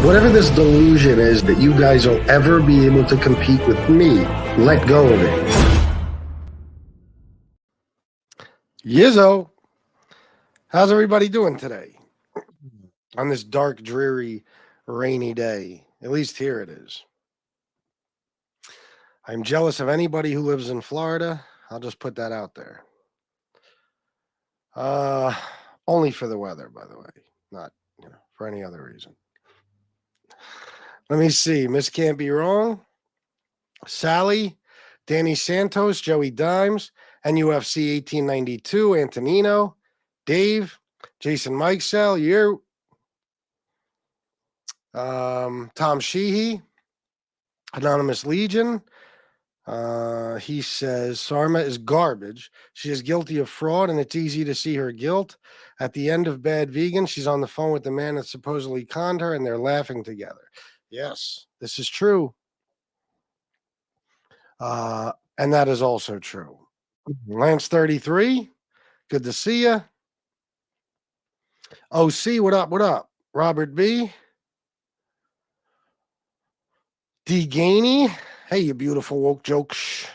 Whatever this delusion is that you guys will ever be able to compete with me, let go of it. Yizzo, how's everybody doing today? On this dark, dreary, rainy day. At least here it is. I'm jealous of anybody who lives in Florida. I'll just put that out there. Only for the weather, by the way, not for any other reason. Let me see. Miss Can't Be Wrong, Sally, Danny Santos, Joey Dimes, NUFC 1892, Antonino, Dave, Jason Mikesell, you, Tom Sheehy, Anonymous Legion. He says Sharma is garbage. She is guilty of fraud, and it's easy to see her guilt. At the end of Bad Vegan, she's on the phone with the man that supposedly conned her, and they're laughing together. Yes, this is true. And that is also true. Lance 33, good to see you. OC, what up? What up? Robert B. D. Gainey, hey, you beautiful woke jokes.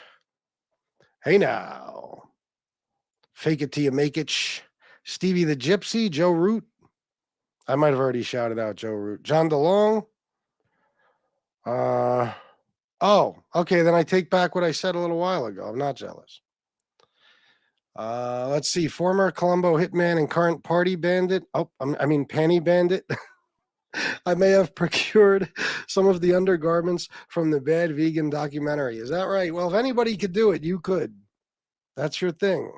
Hey now. Fake it till you make it. Stevie the Gypsy, Joe Root. I might have already shouted out Joe Root. John DeLong. Oh, okay. Then I take back what I said a little while ago. I'm not jealous. Let's see. Former Colombo hitman and current party bandit. Oh, I mean panty bandit. I may have procured some of the undergarments from the Bad Vegan documentary. Is that right? Well, if anybody could do it, you could. That's your thing.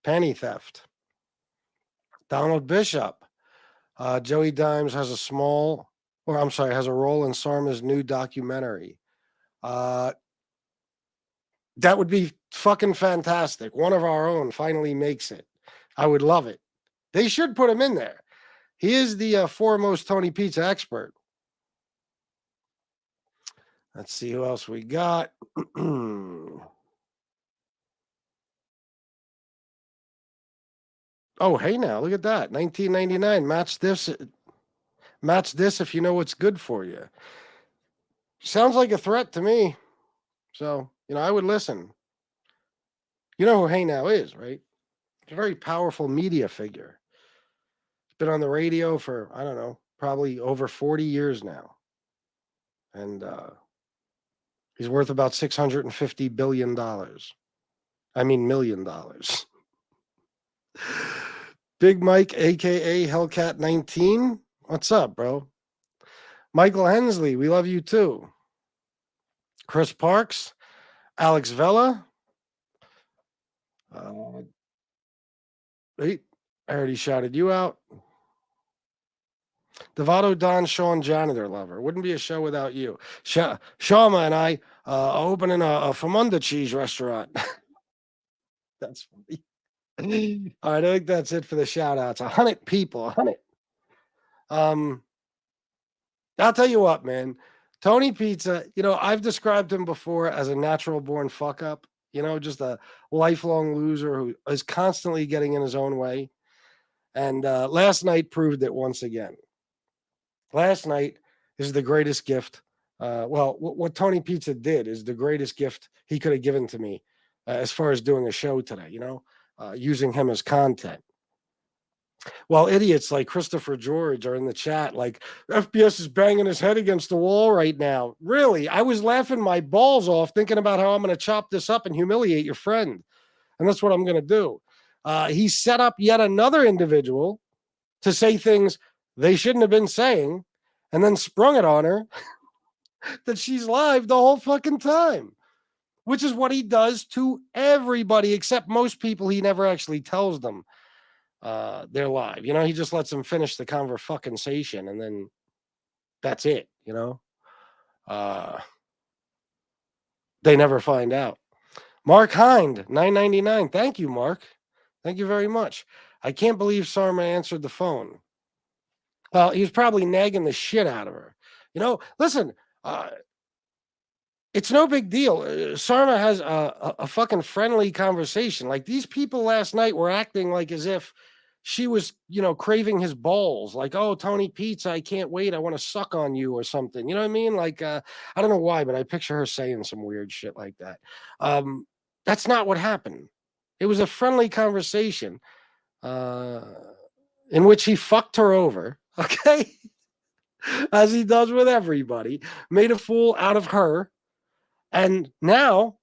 Panty theft. Donald Bishop. Joey Dimes has has a role in Sharma's new documentary. That would be fucking fantastic. One of our own finally makes it. I would love it. They should put him in there. He is the foremost Tony Pizza expert. Let's see who else we got. Oh, hey now, look at that. 1999. Match this. Match this if you know what's good for you. Sounds like a threat to me. So, I would listen. You know who Hey Now is, right? It's a very powerful media figure. He's been on the radio for, I don't know, probably over 40 years now. And he's worth about $650 billion. I mean, $1,000,000. Big Mike, aka Hellcat 19. What's up, bro? Michael Hensley, we love you too. Chris Parks, Alex Vella. Wait, I already shouted you out. Devato Don Sean Janitor Lover. Wouldn't be a show without you. Sharma and I are opening a Famunda cheese restaurant. That's funny. All right, I think that's it for the shout outs. 100 people, 100. I'll tell you what, man. Tony Pizza, I've described him before as a natural born fuck up, just a lifelong loser who is constantly getting in his own way. And last night proved it once again. Last night is the greatest gift. What Tony Pizza did is the greatest gift he could have given to me as far as doing a show today, using him as content. Well, idiots like Christopher George are in the chat, like, FBS is banging his head against the wall right now. Really? I was laughing my balls off thinking about how I'm going to chop this up and humiliate your friend. And that's what I'm going to do. He set up yet another individual to say things they shouldn't have been saying and then sprung it on her that she's live the whole fucking time, which is what he does to everybody except most people. He never actually tells them they're live. He just lets them finish the conversation and then that's it. They never find out. Mark Hind, $9.99. Thank you, Mark. Thank you very much. I can't believe Sharma answered the phone. Well, he was probably nagging the shit out of her. Listen, it's no big deal. Sharma has a fucking friendly conversation. Like, these people last night were acting like as if she was, craving his balls. Like, oh, Tony Pizza, I can't wait. I want to suck on you or something. You know what I mean? Like, I don't know why, but I picture her saying some weird shit like that. That's not what happened. It was a friendly conversation in which he fucked her over. Okay. As he does with everybody, made a fool out of her. And now,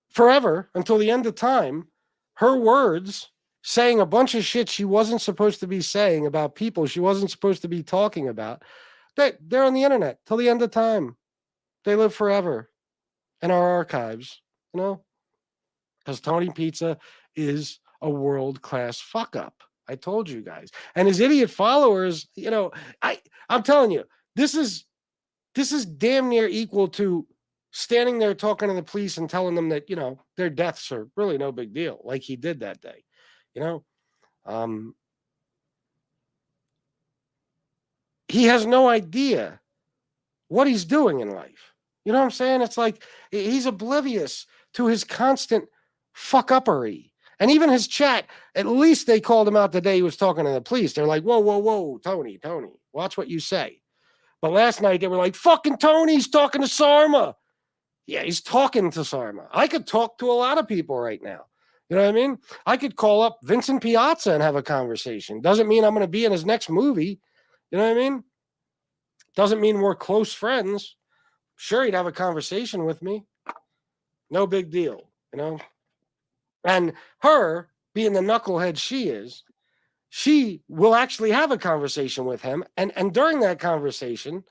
forever, until the end of time, her words saying a bunch of shit she wasn't supposed to be saying about people she wasn't supposed to be talking about, they're on the internet till the end of time. They live forever in our archives, because Tony Pizza is a world-class fuck up. I told you guys. And his idiot followers, I'm telling you, this is damn near equal to standing there talking to the police and telling them that, their deaths are really no big deal, like he did that day. He has no idea what he's doing in life. You know what I'm saying? It's like he's oblivious to his constant fuck uppery. And even his chat, at least they called him out the day he was talking to the police. They're like, whoa, Tony, watch what you say. But last night they were like, fucking Tony's talking to Sharma. Yeah, he's talking to Sharma. I could talk to a lot of people right now. You know what I mean? I could call up Vincent Piazza and have a conversation. Doesn't mean I'm going to be in his next movie. You know what I mean? Doesn't mean we're close friends. Sure, he'd have a conversation with me. No big deal, And her, being the knucklehead she is, she will actually have a conversation with him. And during that conversation,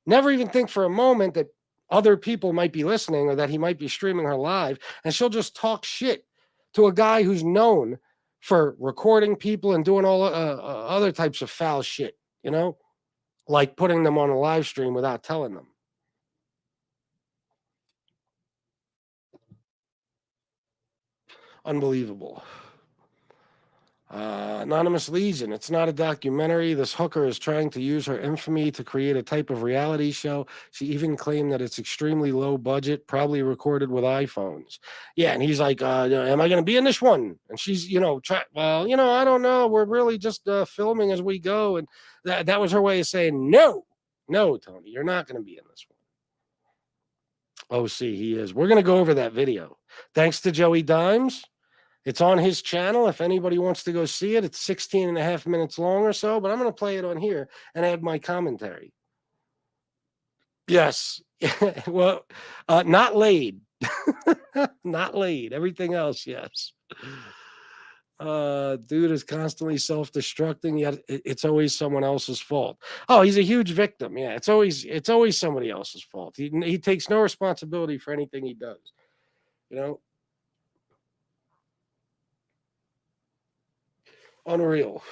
never even think for a moment that other people might be listening or that he might be streaming her live. And she'll just talk shit to a guy who's known for recording people and doing all other types of foul shit, like putting them on a live stream without telling them. Unbelievable. Anonymous Legion. It's not a documentary. This hooker is trying to use her infamy to create a type of reality show. She even claimed that it's extremely low budget, probably recorded with iPhones. Yeah, and he's like, am I going to be in this one? And she's, well, I don't know. We're really just filming as we go. And that was her way of saying, no, Tony, you're not going to be in this one. Oh, see, he is. We're going to go over that video. Thanks to Joey Dimes. It's on his channel. If anybody wants to go see it, it's 16 and a half minutes long or so, but I'm going to play it on here and add my commentary. Yes. Well, not laid. Not laid. Everything else, yes. Dude is constantly self-destructing, yet it's always someone else's fault. Oh, he's a huge victim. Yeah, it's always somebody else's fault. He takes no responsibility for anything he does. Unreal.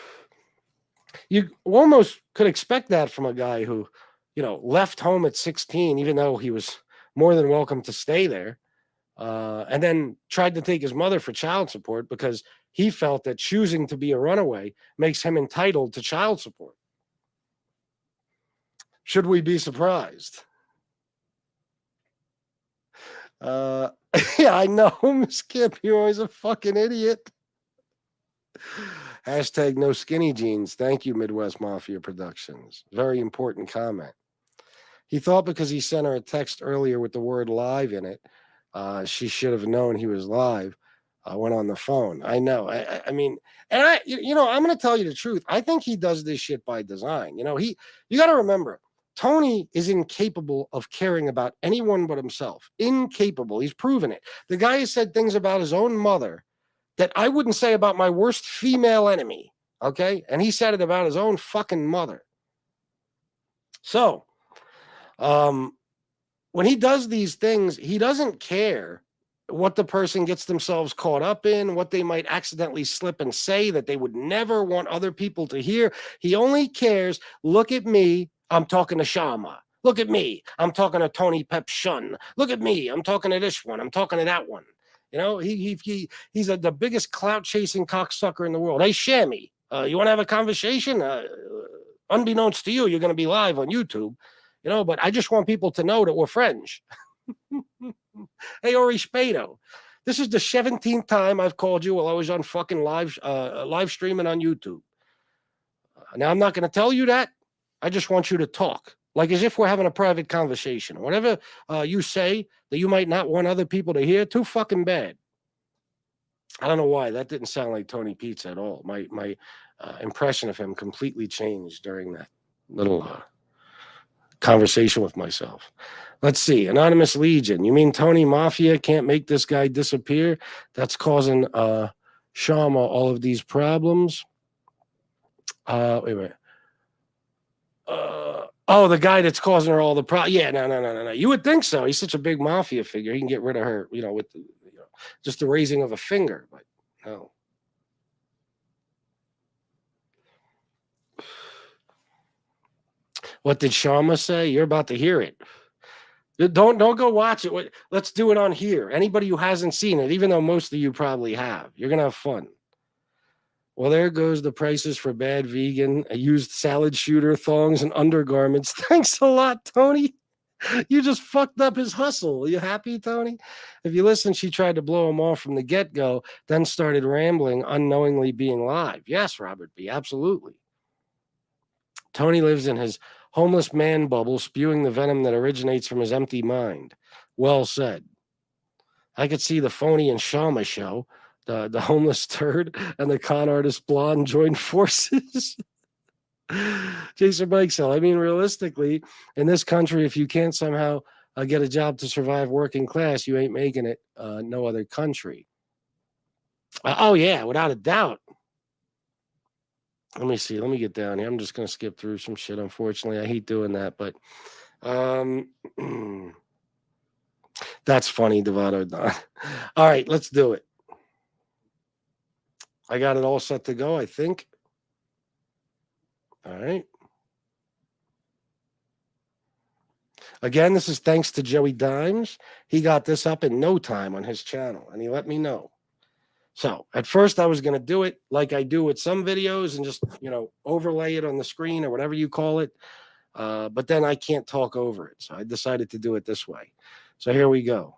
You almost could expect that from a guy who, left home at 16, even though he was more than welcome to stay there, and then tried to take his mother for child support because he felt that choosing to be a runaway makes him entitled to child support. Should we be surprised? Yeah, I know, Miss Kip. You're always a fucking idiot. Hashtag no skinny jeans. Thank you, Midwest Mafia Productions. Very important comment. He thought because he sent her a text earlier with the word live in it, she should have known he was live. I went on the phone. I know. I mean, and I'm going to tell you the truth. I think he does this shit by design. You got to remember, Tony is incapable of caring about anyone but himself. Incapable. He's proven it. The guy has said things about his own mother that I wouldn't say about my worst female enemy. Okay. And he said it about his own fucking mother. So, when he does these things, he doesn't care what the person gets themselves caught up in, what they might accidentally slip and say that they would never want other people to hear. He only cares, look at me, I'm talking to Sharma. Look at me, I'm talking to Tony Pep Shun. Look at me, I'm talking to this one, I'm talking to that one. He's the biggest clout chasing cocksucker in the world. Hey, Shammy, you want to have a conversation? Unbeknownst to you, you're going to be live on YouTube. But I just want people to know that we're friends. Hey, Ori Spado, this is the 17th time I've called you while I was on fucking live streaming on YouTube. Now, I'm not going to tell you that. I just want you to talk, like as if we're having a private conversation. Whatever you say that you might not want other people to hear, too fucking bad. I don't know why. That didn't sound like Tony Pizza at all. My impression of him completely changed during that little conversation with myself. Let's see. Anonymous Legion. You mean Tony Mafia can't make this guy disappear? That's causing Sharma all of these problems. Wait a minute. The guy that's causing her all the problems. Yeah, no. You would think so. He's such a big mafia figure. He can get rid of her, with just the raising of a finger. But no. What did Sharma say? You're about to hear it. Don't go watch it. Let's do it on here. Anybody who hasn't seen it, even though most of you probably have, you're gonna have fun. Well, there goes the prices for bad vegan, a used salad shooter, thongs, and undergarments. Thanks a lot, Tony. You just fucked up his hustle. Are you happy, Tony? If you listen, she tried to blow him off from the get-go, then started rambling, unknowingly being live. Yes, Robert B., absolutely. Tony lives in his homeless man bubble, spewing the venom that originates from his empty mind. Well said. I could see the phony and Sharma show, the homeless turd and the con artist blonde join forces. Jason Mikesell, I mean, realistically, in this country, if you can't somehow get a job to survive working class, you ain't making it no other country. Oh, yeah, without a doubt. Let me see. Let me get down here. I'm just going to skip through some shit. Unfortunately, I hate doing that, but that's funny, Devato. All right, let's do it. I got it all set to go, I think. All right. Again, this is thanks to Joey Dimes. He got this up in no time on his channel, and he let me know. So at first I was going to do it like I do with some videos and just, overlay it on the screen or whatever you call it. But then I can't talk over it. So I decided to do it this way. So here we go.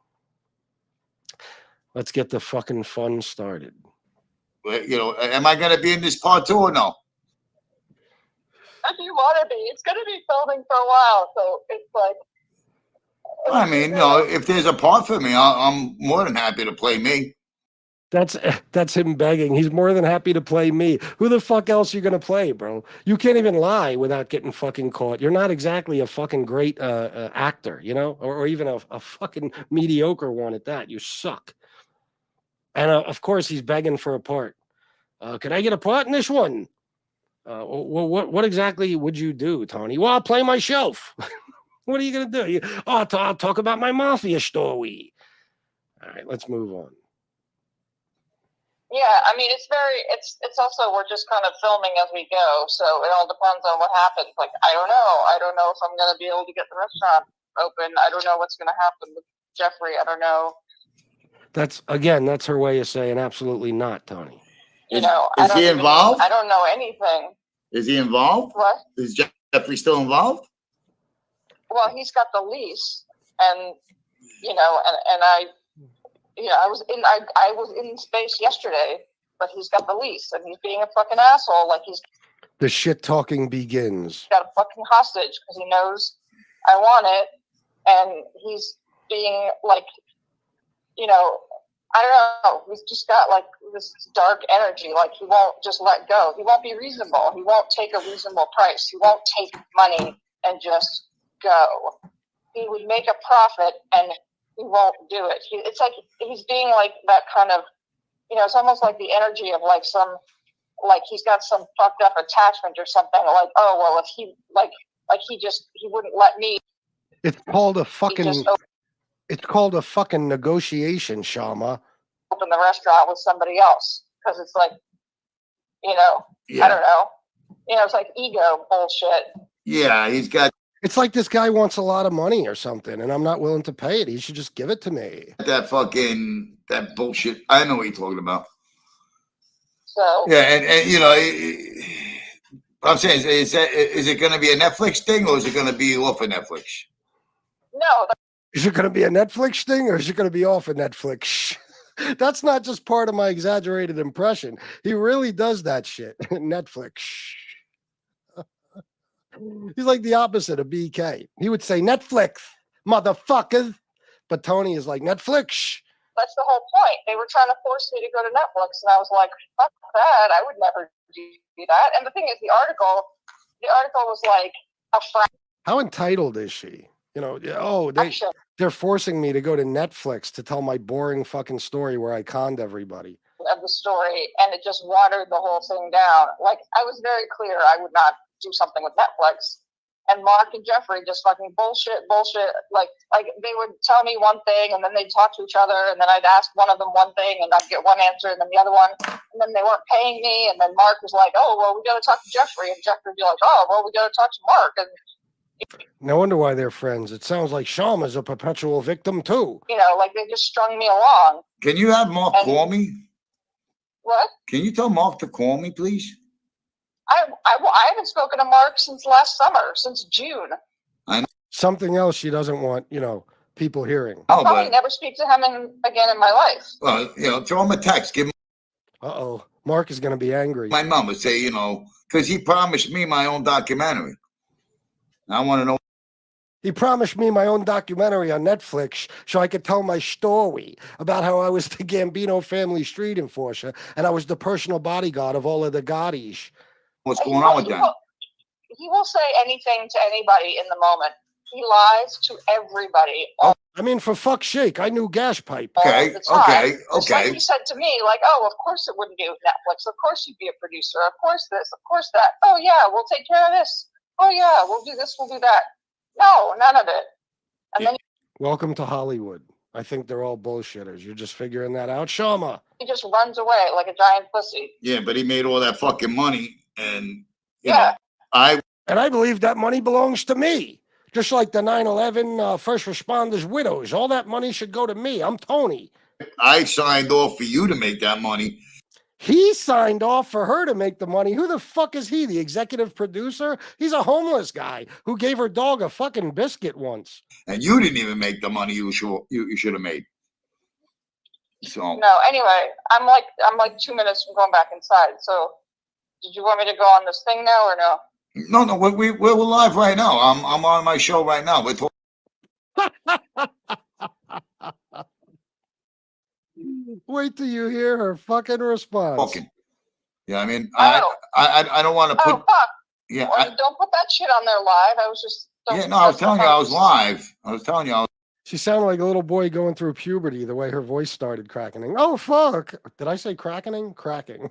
Let's get the fucking fun started. Am I going to be in this part too or no? If you want to be, it's going to be filming for a while. So it's like. I mean, no, if there's a part for me, I'm more than happy to play me. That's him begging. He's more than happy to play me. Who the fuck else are you gonna play, bro? You can't even lie without getting fucking caught. You're not exactly a fucking great actor, or even a fucking mediocre one at that. You suck. And of course, he's begging for a part. Can I get a part in this one? Well, what exactly would you do, Tony? Well, I'll play myself. What are you gonna do? I'll talk about my mafia story. All right, let's move on. Yeah, I mean, it's also, we're just kind of filming as we go, so it all depends on what happens. Like, I don't know if I'm going to be able to get the restaurant open. I don't know what's going to happen with Jeffrey. I don't know. That's her way of saying absolutely not, Tony. Is he involved? I don't know anything. Is he involved? What? Is Jeffrey still involved? Well, he's got the lease, and I was in space yesterday, but he's got the lease, and he's being a fucking asshole. Like, the shit talking begins. Got a fucking hostage because he knows I want it, and he's being like, I don't know. He's just got like this dark energy. Like, he won't just let go. He won't be reasonable. He won't take a reasonable price. He won't take money and just go. He would make a profit and he won't do it. It's like he's being like that kind of, it's almost like the energy of like he's got some fucked up attachment or something. Like, oh well, if he he wouldn't let me. It's called a fucking. It's called a fucking negotiation, Sharma. Open the restaurant with somebody else because it's like, yeah. I don't know. It's like ego bullshit. Yeah, he's got. It's like this guy wants a lot of money or something, and I'm not willing to pay it. He should just give it to me. That bullshit. I know what you're talking about. So yeah, and I'm saying, is it going to be a Netflix thing or is it going to be off of Netflix? No. Is it going to be a Netflix thing or is it going to be off of Netflix? That's not just part of my exaggerated impression. He really does that shit. Netflix. He's like the opposite of BK. He would say Netflix, motherfuckers. But Tony is like Netflix. That's the whole point. They were trying to force me to go to Netflix, and I was like, fuck that. I would never do that. And the thing is, the article was like a fraction. How entitled is she? They're forcing me to go to Netflix to tell my boring fucking story where I conned everybody. Of the story, and it just watered the whole thing down. Like, I was very clear I would not do something with Netflix. And Mark and Jeffrey just fucking bullshit. Like they would tell me one thing, and then they'd talk to each other, and then I'd ask one of them one thing, and I'd get one answer, and then the other one, and then they weren't paying me, and then Mark was like, "Oh, well, we got to talk to Jeffrey," and Jeffrey would be like, "Oh, well, we got to talk to Mark." And no wonder why they're friends. It sounds like Sharma's a perpetual victim too. Like they just strung me along. Can you have Mark call me? What? Can you tell Mark to call me, please? I haven't spoken to Mark since last summer, since June. I know. Something else she doesn't want, people hearing. I'll probably never speak to him again in my life. Well, throw him a text. Give him. Uh-oh. Mark is going to be angry. My number, say, because he promised me my own documentary. I want to know. He promised me my own documentary on Netflix so I could tell my story about how I was the Gambino family street enforcer and I was the personal bodyguard of all of the Gottis. What's going on with that? He will say anything to anybody in the moment. He lies to everybody. I mean, for fuck's sake, I knew Gas Pipe. Okay. It's like he said to me, like, "Oh, of course it wouldn't be with Netflix. Of course you'd be a producer. Of course this. Of course that. Oh yeah, we'll take care of this. Oh yeah, we'll do this. We'll do that." No, none of it. And then welcome to Hollywood. I think they're all bullshitters. You're just figuring that out, Sharma. He just runs away like a giant pussy. Yeah, but he made all that fucking money, and I believe that money belongs to me. Just like the 9/11 first responders' widows. All that money should go to me. I'm Tony. I signed off for you to make that money. He signed off for her to make the money. Who the fuck is he? The executive producer? He's a homeless guy who gave her dog a fucking biscuit once. And you didn't even make the money you should have made. So No, anyway, I'm like 2 minutes from going back inside. So, did you want me to go on this thing now or no? no, we're live right now. I'm on my show right now. We're Wait till you hear her fucking response. talking. Yeah, I mean, I don't want to put. Oh fuck! Yeah, Well, don't put that shit on there live. I was just. yeah. No, I was telling you I was live. I was telling you I was She sounded like a little boy going through puberty the way her voice started cracking. Oh fuck! Did I say cracking? Cracking.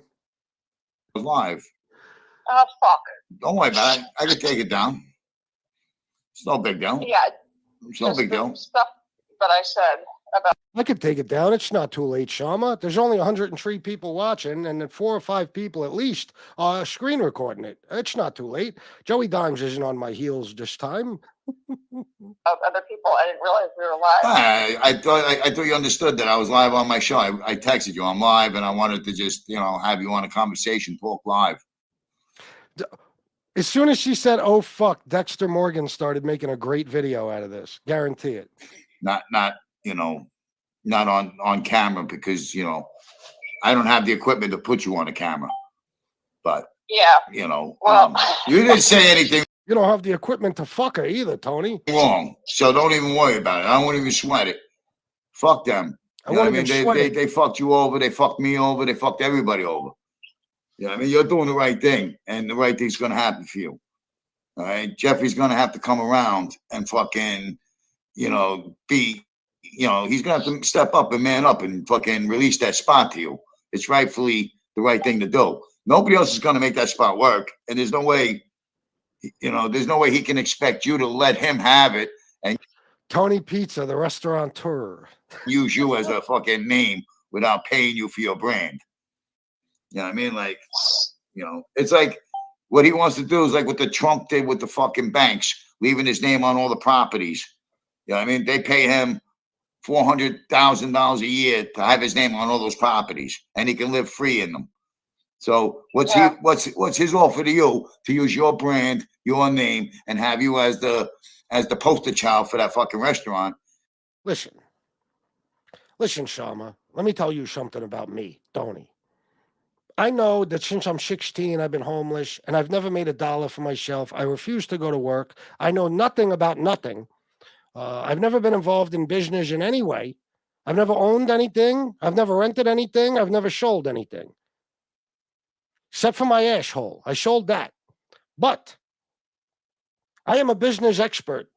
live. Oh fuck! Don't worry about it. I can take it down. It's no big deal. Yeah. It's no big deal. Stuff that I said about. I could take it down. It's not too late, Sharma. There's only 103 people watching, and 4 or 5 people at least are screen recording it. It's not too late. Joey Dimes isn't on my heels this time. Of other people. I didn't realize we were live. I thought you understood that I was live on my show. I texted you. I'm live, and I wanted to just have you on a conversation, talk live. As soon as she said, "Oh fuck," Dexter Morgan started making a great video out of this. Guarantee it. Not on camera because I don't have the equipment to put you on a camera. But Yeah. Well, you didn't say anything You don't have the equipment to fuck her either, Tony. wrong, so don't even worry about it. I won't even sweat it. Fuck them. I won't even sweat it. They fucked you over. They fucked me over. They fucked everybody over. You know what I mean? You're doing the right thing, and the right thing's going to happen for you. All right? Jeffrey's going to have to come around and fucking, be, he's going to have to step up and man up and fucking release that spot to you. It's rightfully the right thing to do. Nobody else is going to make that spot work, and there's no way, there's no way he can expect you to let him have it and Tony Pizza, the restaurateur. use you as a fucking name without paying you for your brand. You know what I mean? Like, it's like what he wants to do is like what the Trump did with the fucking banks, leaving his name on all the properties. You know what I mean? They pay him $400,000 a year to have his name on all those properties, and he can live free in them. So what's his offer to you to use your brand, your name, and have you as the poster child for that fucking restaurant? Listen, Sharma, let me tell you something about me, Tony. I know that since I'm 16, I've been homeless, and I've never made $1 for myself. I refuse to go to work. I know nothing about nothing. I've never been involved in business in any way. I've never owned anything. I've never rented anything. I've never sold anything. Except for my asshole. I sold that. But I am a business expert.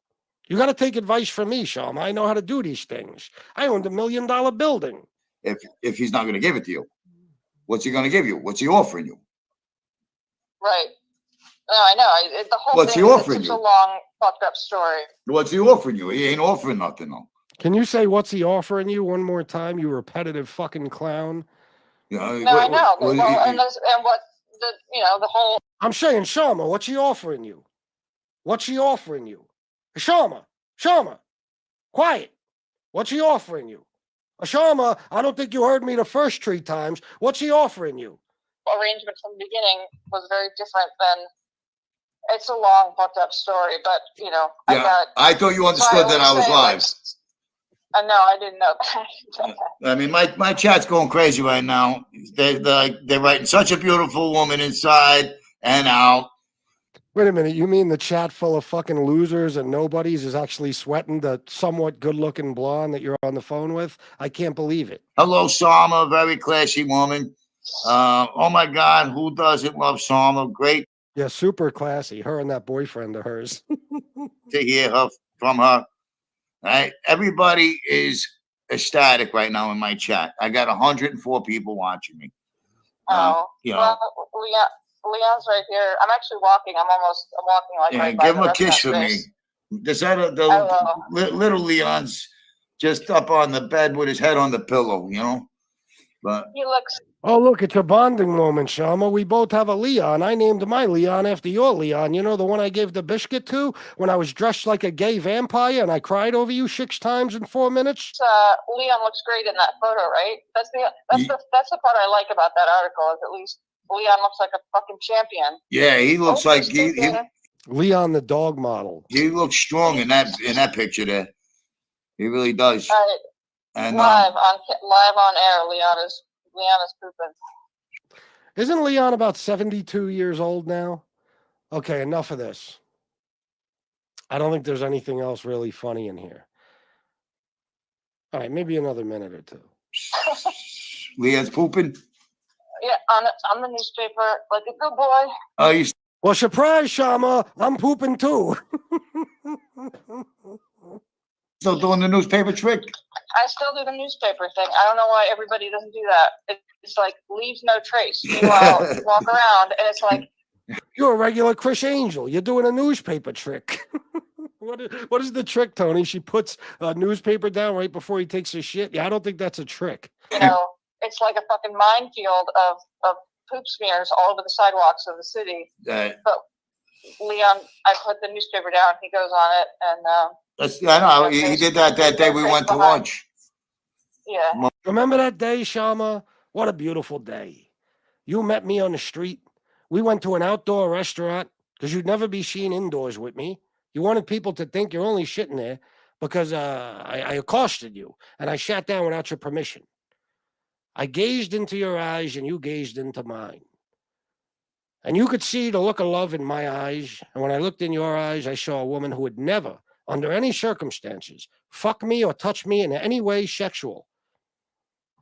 You got to take advice from me, Sharma. I know how to do these things. I owned $1 million building. If he's not going to give it to you, what's he going to give you? What's he offering you? Right. No, I know. The whole What's he thing offering is you? such a long, fucked up story. What's he offering you? He ain't offering nothing, though. Can you say what's he offering you one more time, you repetitive fucking clown? No, I know. And what the whole. I'm saying, Sharma, what's he offering you? What's he offering you? Sharma, quiet. What's he offering you? Sharma, I don't think you heard me the first 3 times. What's he offering you? Arrangement from the beginning was very different than. It's a long, fucked up story, but I thought you understood that I was live. No, I didn't know that. I mean, my chat's going crazy right now. They're writing such a beautiful woman inside and out. Wait a minute, you mean the chat full of fucking losers and nobodies is actually sweating the somewhat good-looking blonde that you're on the phone with? I can't believe it. Hello, Sharma, very classy woman. Oh my God, who doesn't love Sharma? Great Yeah, super classy. Her and that boyfriend of hers. to hear from her. Right? Everybody is ecstatic right now in my chat. I got 104 people watching me. Well, Leon's right here. I'm actually walking. I'm walking like right by give him the a kiss for me. Little Leon's just up on the bed with his head on the pillow, But He looks. Oh, look, it's a bonding moment, Sharma. We both have a Leon. I named my Leon after your Leon. You know, the one I gave the biscuit to when I was dressed like a gay vampire and I cried over you 6 times in 4 minutes? Leon looks great in that photo, right? That's the part I like about that article. Is at least Leon looks like a fucking champion. yeah, he looks like he Leon, the dog model. he looks strong in that picture there. He really does. And live on air, Leon is pooping. Isn't Leon about 72 years old now? Okay, enough of this. I don't think there's anything else really funny in here. All right, maybe another minute or two. Leon's pooping. Yeah, on the newspaper, like a good boy. Oh, you Well, surprise, Sharma, I'm pooping too. still doing the newspaper trick? I still do the newspaper thing. I don't know why everybody doesn't do that. It's like leaves no trace. Meanwhile, you walk around and it's like, you're a regular Chris Angel. You're doing a newspaper trick. What is the trick, Tony? She puts a newspaper down right before he takes his shit. Yeah, I don't think that's a trick. you know, it's like a fucking minefield of poop smears all over the sidewalks of the city. But Leon, I put the newspaper down. He goes on it, and I know he did that day we went to lunch. Yeah. Remember that day, Sharma? What a beautiful day. You met me on the street. We went to an outdoor restaurant because you'd never be seen indoors with me. You wanted people to think you're only shitting there because I accosted you and I sat down without your permission. I gazed into your eyes and you gazed into mine. And you could see the look of love in my eyes. And when I looked in your eyes, I saw a woman who would never, under any circumstances, fuck me or touch me in any way sexual.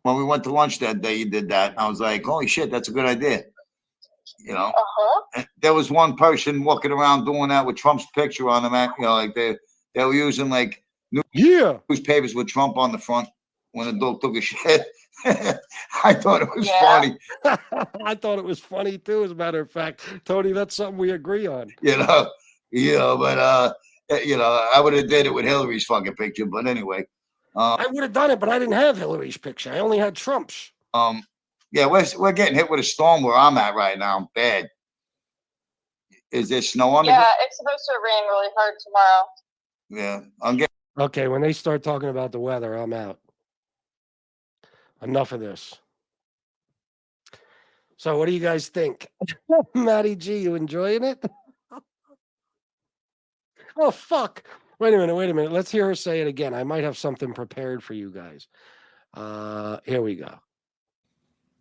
When we went to lunch that day, you did that. I was like, holy shit, that's a good idea. You know, there was one person walking around doing that with Trump's picture on them. You know, like they were using like newspapers with Trump on the front when the dog took a shit. I thought it was funny. I thought it was funny too. As a matter of fact, Tony, that's something we agree on. But I would have did it with Hillary's fucking picture. But anyway, I would have done it, but I didn't have Hillary's picture. I only had Trump's. Yeah, we're getting hit with a storm where I'm at right now. Bad. Is there snow on the ground? Yeah, it's supposed to rain really hard tomorrow. Yeah, I'm getting. Okay, when they start talking about the weather, I'm out. Enough of this. So what do you guys think? Matty G, you enjoying it? Oh, fuck. Wait a minute. Let's hear her say it again. I might have something prepared for you guys. Here we go.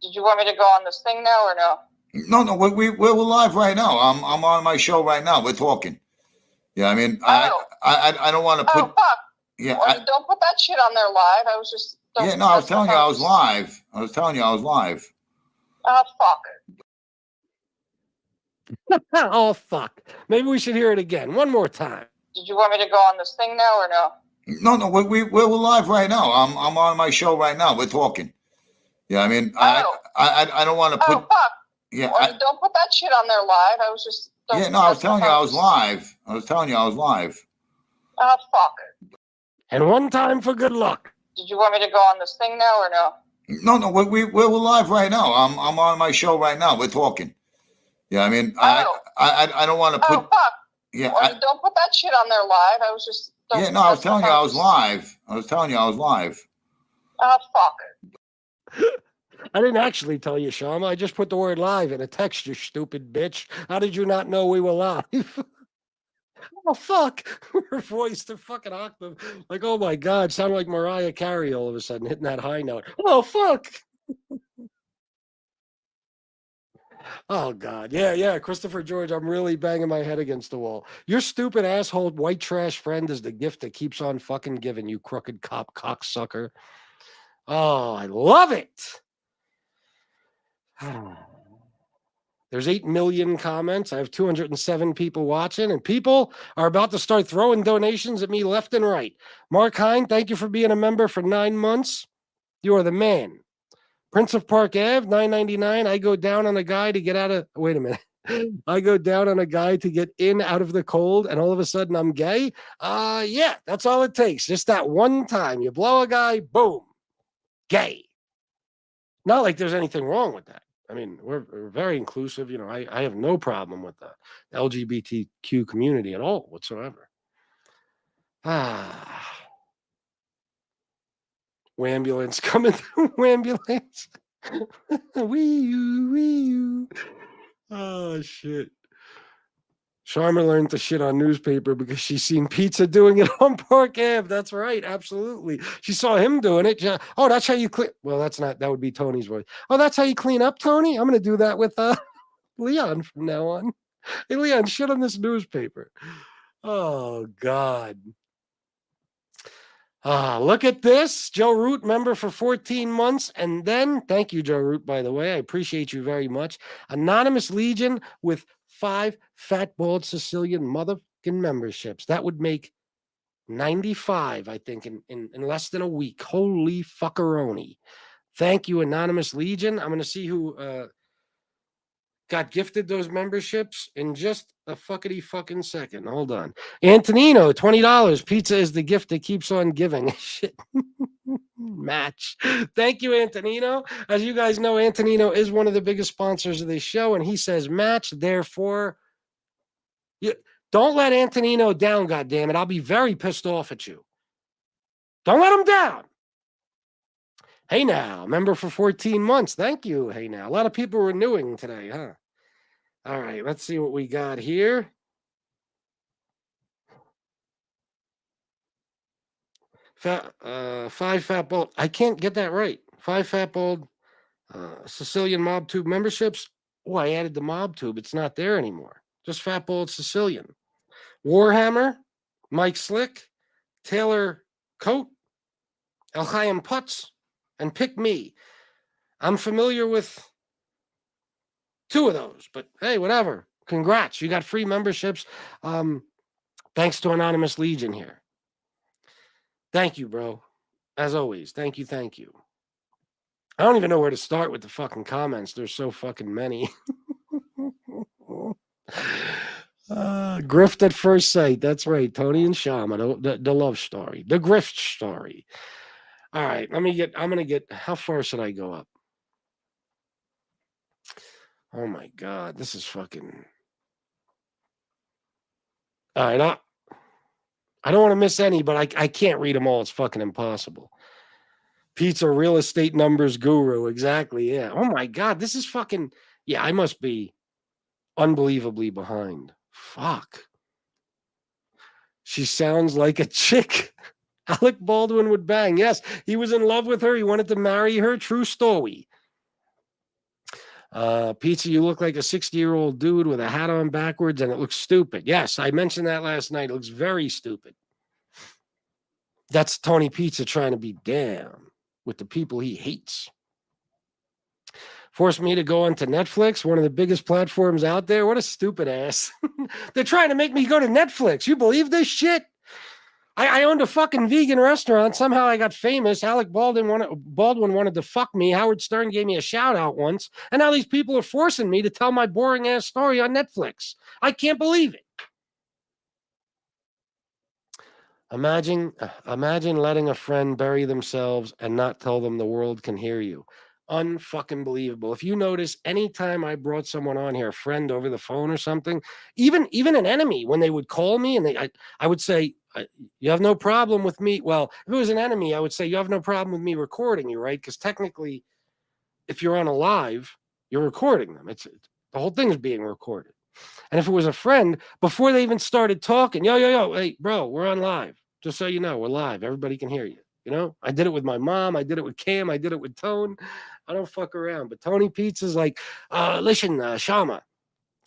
Did you want me to go on this thing now or no? No, we're live right now. I'm on my show right now. We're talking. Yeah, I mean, I don't want to put. Oh, fuck. Yeah, well, don't put that shit on there live. I was just. Yeah, no, I was telling you I was live. Oh, fuck. Oh, fuck. Maybe we should hear it again. One more time. Did you want me to go on this thing now or no? No, we're live right now. I'm on my show right now. We're talking. Yeah, I mean, I don't want to put. Oh, fuck. Yeah, well, don't put that shit on there live. I was just. Yeah, no, I was telling you I was live. Oh, fuck. And one time for good luck. Did you want me to go on this thing now or no? No, we're live right now. I'm on my show right now. We're talking. Yeah, I mean, I don't want to put. Oh, fuck. Yeah, well, don't put that shit on there live. I was just. Yeah, no, I was telling you I was live. Oh, fuck. I didn't actually tell you, Sharma. I just put the word live in a text, you stupid bitch. How did you not know we were live? Oh, fuck. Her voice, the fucking octave. Like, oh, my God. Sounded like Mariah Carey all of a sudden, hitting that high note. Oh, fuck. Oh, God. Yeah. Christopher George, I'm really banging my head against the wall. Your stupid asshole white trash friend is the gift that keeps on fucking giving, you crooked cop cocksucker. Oh, I love it. There's 8 million comments. I have 207 people watching, and people are about to start throwing donations at me left and right. Mark Hine, thank you for being a member for 9 months. You are the man. Prince of Park Ave, $9.99. I go down on a guy to get out of. Wait a minute. I go down on a guy to get in out of the cold, and all of a sudden I'm gay. Yeah, that's all it takes. Just that one time. You blow a guy, boom, gay. Not like there's anything wrong with that. I mean, we're very inclusive. You know, I have no problem with the LGBTQ community at all whatsoever. Ah, ambulance coming through, ambulance. Wee you. Oh shit. Sharma learned to shit on newspaper because she's seen Pizza doing it on Park Ave. That's right. Absolutely. She saw him doing it. Oh, that's how you clean. Well, that's not, that would be Tony's voice. Oh, that's how you clean up, Tony? I'm going to do that with Leon from now on. Hey, Leon, shit on this newspaper. Oh, God. Look at this. Joe Root, member for 14 months. And then, thank you, Joe Root, by the way. I appreciate you very much. Anonymous Legion with 5 fat, bald Sicilian motherfucking memberships. That would make 95, I think, in less than a week. Holy fuckeroni. Thank you, Anonymous Legion. I'm going to see who got gifted those memberships in just a fucking second. Hold on. Antonino, $20. Pizza is the gift that keeps on giving. Shit. Match. Thank you, Antonino. As you guys know, Antonino is one of the biggest sponsors of this show, and he says match. Therefore, don't let Antonino down, goddammit. I'll be very pissed off at you. Don't let him down. Hey now, member for 14 months. Thank you. Hey now. A lot of people renewing today, huh? All right, let's see what we got here. Five fat bald. I can't get that right. 5 fat bald Sicilian mob tube memberships. Oh, I added the mob tube. It's not there anymore. Just fat bald Sicilian. Warhammer, Mike Slick, Taylor Coat, El Chaim Putz, and Pick Me. I'm familiar with 2 of those, but hey, whatever. Congrats. You got free memberships. Thanks to Anonymous Legion here. Thank you, bro. As always, thank you, thank you. I don't even know where to start with the fucking comments. There's so fucking many. Grift at first sight. That's right. Tony and Sharma, the love story, the grift story. All right, I'm gonna get, how far should I go up? Oh my God, this is fucking. All right, I don't want to miss any, but I can't read them all. It's fucking impossible. Pizza real estate numbers guru. Exactly. Yeah. Oh my God, this is fucking. Yeah, I must be unbelievably behind. Fuck. She sounds like a chick Alec Baldwin would bang. Yes, he was in love with her. He wanted to marry her. True story. Pizza, you look like a 60-year-old dude with a hat on backwards, and it looks stupid. Yes, I mentioned that last night. It looks very stupid. That's Tony Pizza trying to be down with the people he hates. Forced me to go onto Netflix, one of the biggest platforms out there. What a stupid ass. They're trying to make me go to Netflix. You believe this shit? I owned a fucking vegan restaurant. Somehow I got famous. Alec Baldwin wanted to fuck me. Howard Stern gave me a shout out once. And now these people are forcing me to tell my boring ass story on Netflix. I can't believe it. Imagine letting a friend bury themselves and not tell them the world can hear you. Unfucking believable. If you notice, anytime I brought someone on here, a friend over the phone or something, even an enemy, when they would call me and I would say, you have no problem with me. Well, if it was an enemy, I would say, you have no problem with me recording you, right? Because technically, if you're on a live, you're recording them. It's the whole thing is being recorded. And if it was a friend, before they even started talking, yo, hey, bro, we're on live. Just so you know, we're live. Everybody can hear you. You know, I did it with my mom. I did it with Cam. I did it with Tone. I don't fuck around. But Tony Pizza's like, listen, Sharma,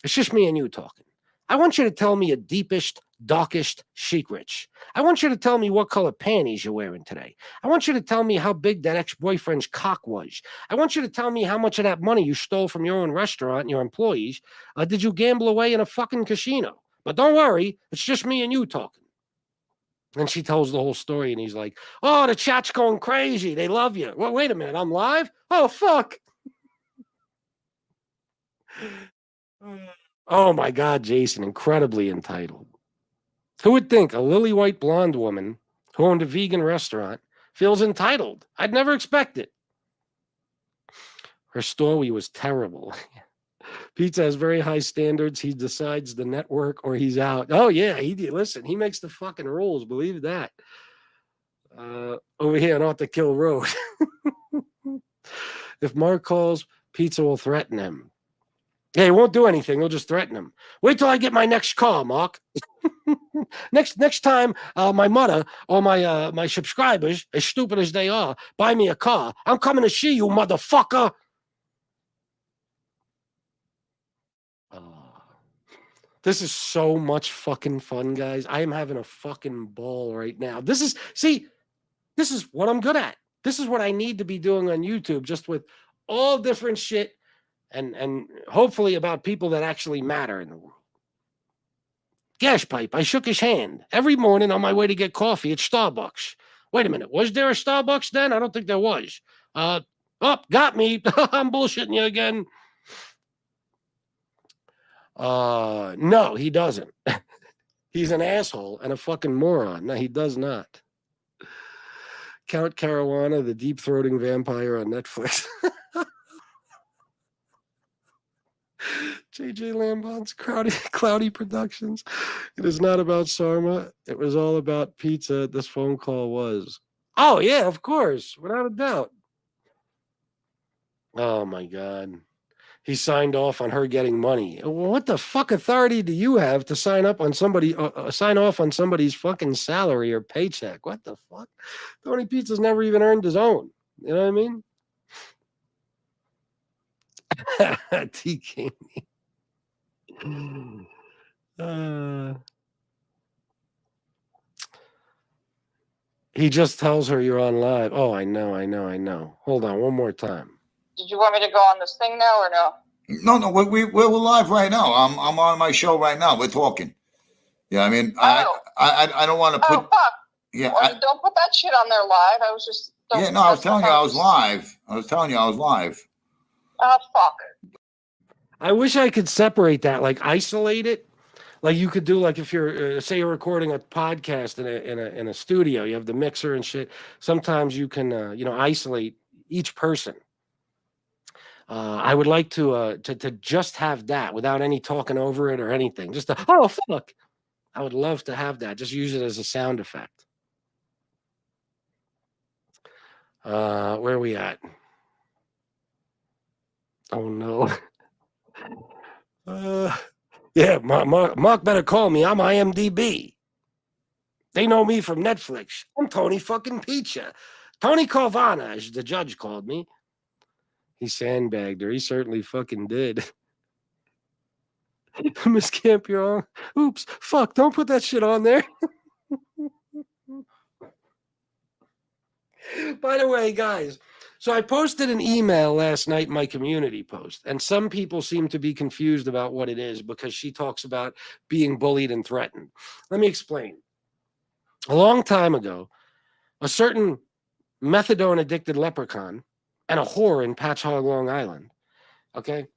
it's just me and you talking. I want you to tell me a deepest, darkest secret. I want you to tell me what color panties you're wearing today. I want you to tell me how big that ex-boyfriend's cock was. I want you to tell me how much of that money you stole from your own restaurant and your employees. Did you gamble away in a fucking casino? But don't worry, it's just me and you talking. And she tells the whole story, and he's like, oh, the chat's going crazy. They love you. Well, wait a minute, I'm live? Oh, fuck. Oh, my God, Jason, incredibly entitled. Who would think a lily white blonde woman who owned a vegan restaurant feels entitled? I'd never expect it. Her story was terrible. Pizza has very high standards. He decides the network or he's out. Oh, yeah. Listen, he makes the fucking rules. Believe that. Over here on Off the Kill Road. If Mark calls, Pizza will threaten him. Yeah, he won't do anything. He'll just threaten him. Wait till I get my next call, Mark. next time my mother or my subscribers, as stupid as they are, buy me a car, I'm coming to see you, motherfucker. This is so much fucking fun, guys. I am having a fucking ball right now. This is what I'm good at. This is what I need to be doing on YouTube, just with all different shit and hopefully about people that actually matter in the world. Gas pipe. I shook his hand every morning on my way to get coffee at Starbucks. Wait a minute. Was there a Starbucks then? I don't think there was. Got me. I'm bullshitting you again. No, he doesn't. He's an asshole and a fucking moron. No, he does not. Count Caruana, the deep-throating vampire on Netflix. JJ Lambon's Cloudy Productions. It is not about Sharma. It was all about pizza. This phone call was. Oh, yeah, of course. Without a doubt. Oh, my God. He signed off on her getting money. What the fuck authority do you have to sign off on somebody's fucking salary or paycheck? What the fuck? Tony Pizza's never even earned his own. You know what I mean? TK. He just tells her you're on live. Oh, I know. Hold on, one more time. Did you want me to go on this thing now or no? No, we're live right now. I'm on my show right now. We're talking. Yeah, I mean, I don't want to put. Oh, fuck. Yeah, well, don't put that shit on there live. I was just. Yeah, no, I was telling you I was live. Oh, fuck. I wish I could separate that, like isolate it. Like you could do, like if you're say you're recording a podcast in a studio, you have the mixer and shit. Sometimes you can isolate each person. I would like to just have that without any talking over it or anything. Just oh fuck. I would love to have that. Just use it as a sound effect. Where are we at? Oh no. Yeah, Mark better call me. I'm IMDb. They know me from Netflix. I'm Tony fucking Pizza. Tony Corvana, as the judge called me. He sandbagged her. He certainly fucking did. Miss Campion. Oops. Fuck. Don't put that shit on there. By the way, guys, so I posted an email last night in my community post, and some people seem to be confused about what it is because she talks about being bullied and threatened. Let me explain. A long time ago, a certain methadone-addicted leprechaun and a whore in Patchogue, Long Island, okay,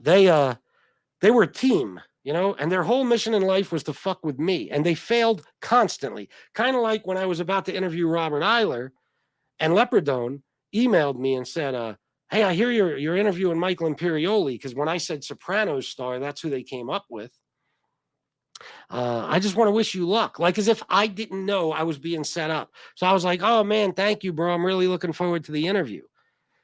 they were a team, and their whole mission in life was to fuck with me, and they failed constantly. Kind of like when I was about to interview Robert Eiler, and Leopardone emailed me and said, hey, I hear you're interviewing Michael Imperioli, because when I said Sopranos star, that's who they came up with. I just want to wish you luck, like as if I didn't know I was being set up. So I was like, oh, man, thank you, bro. I'm really looking forward to the interview.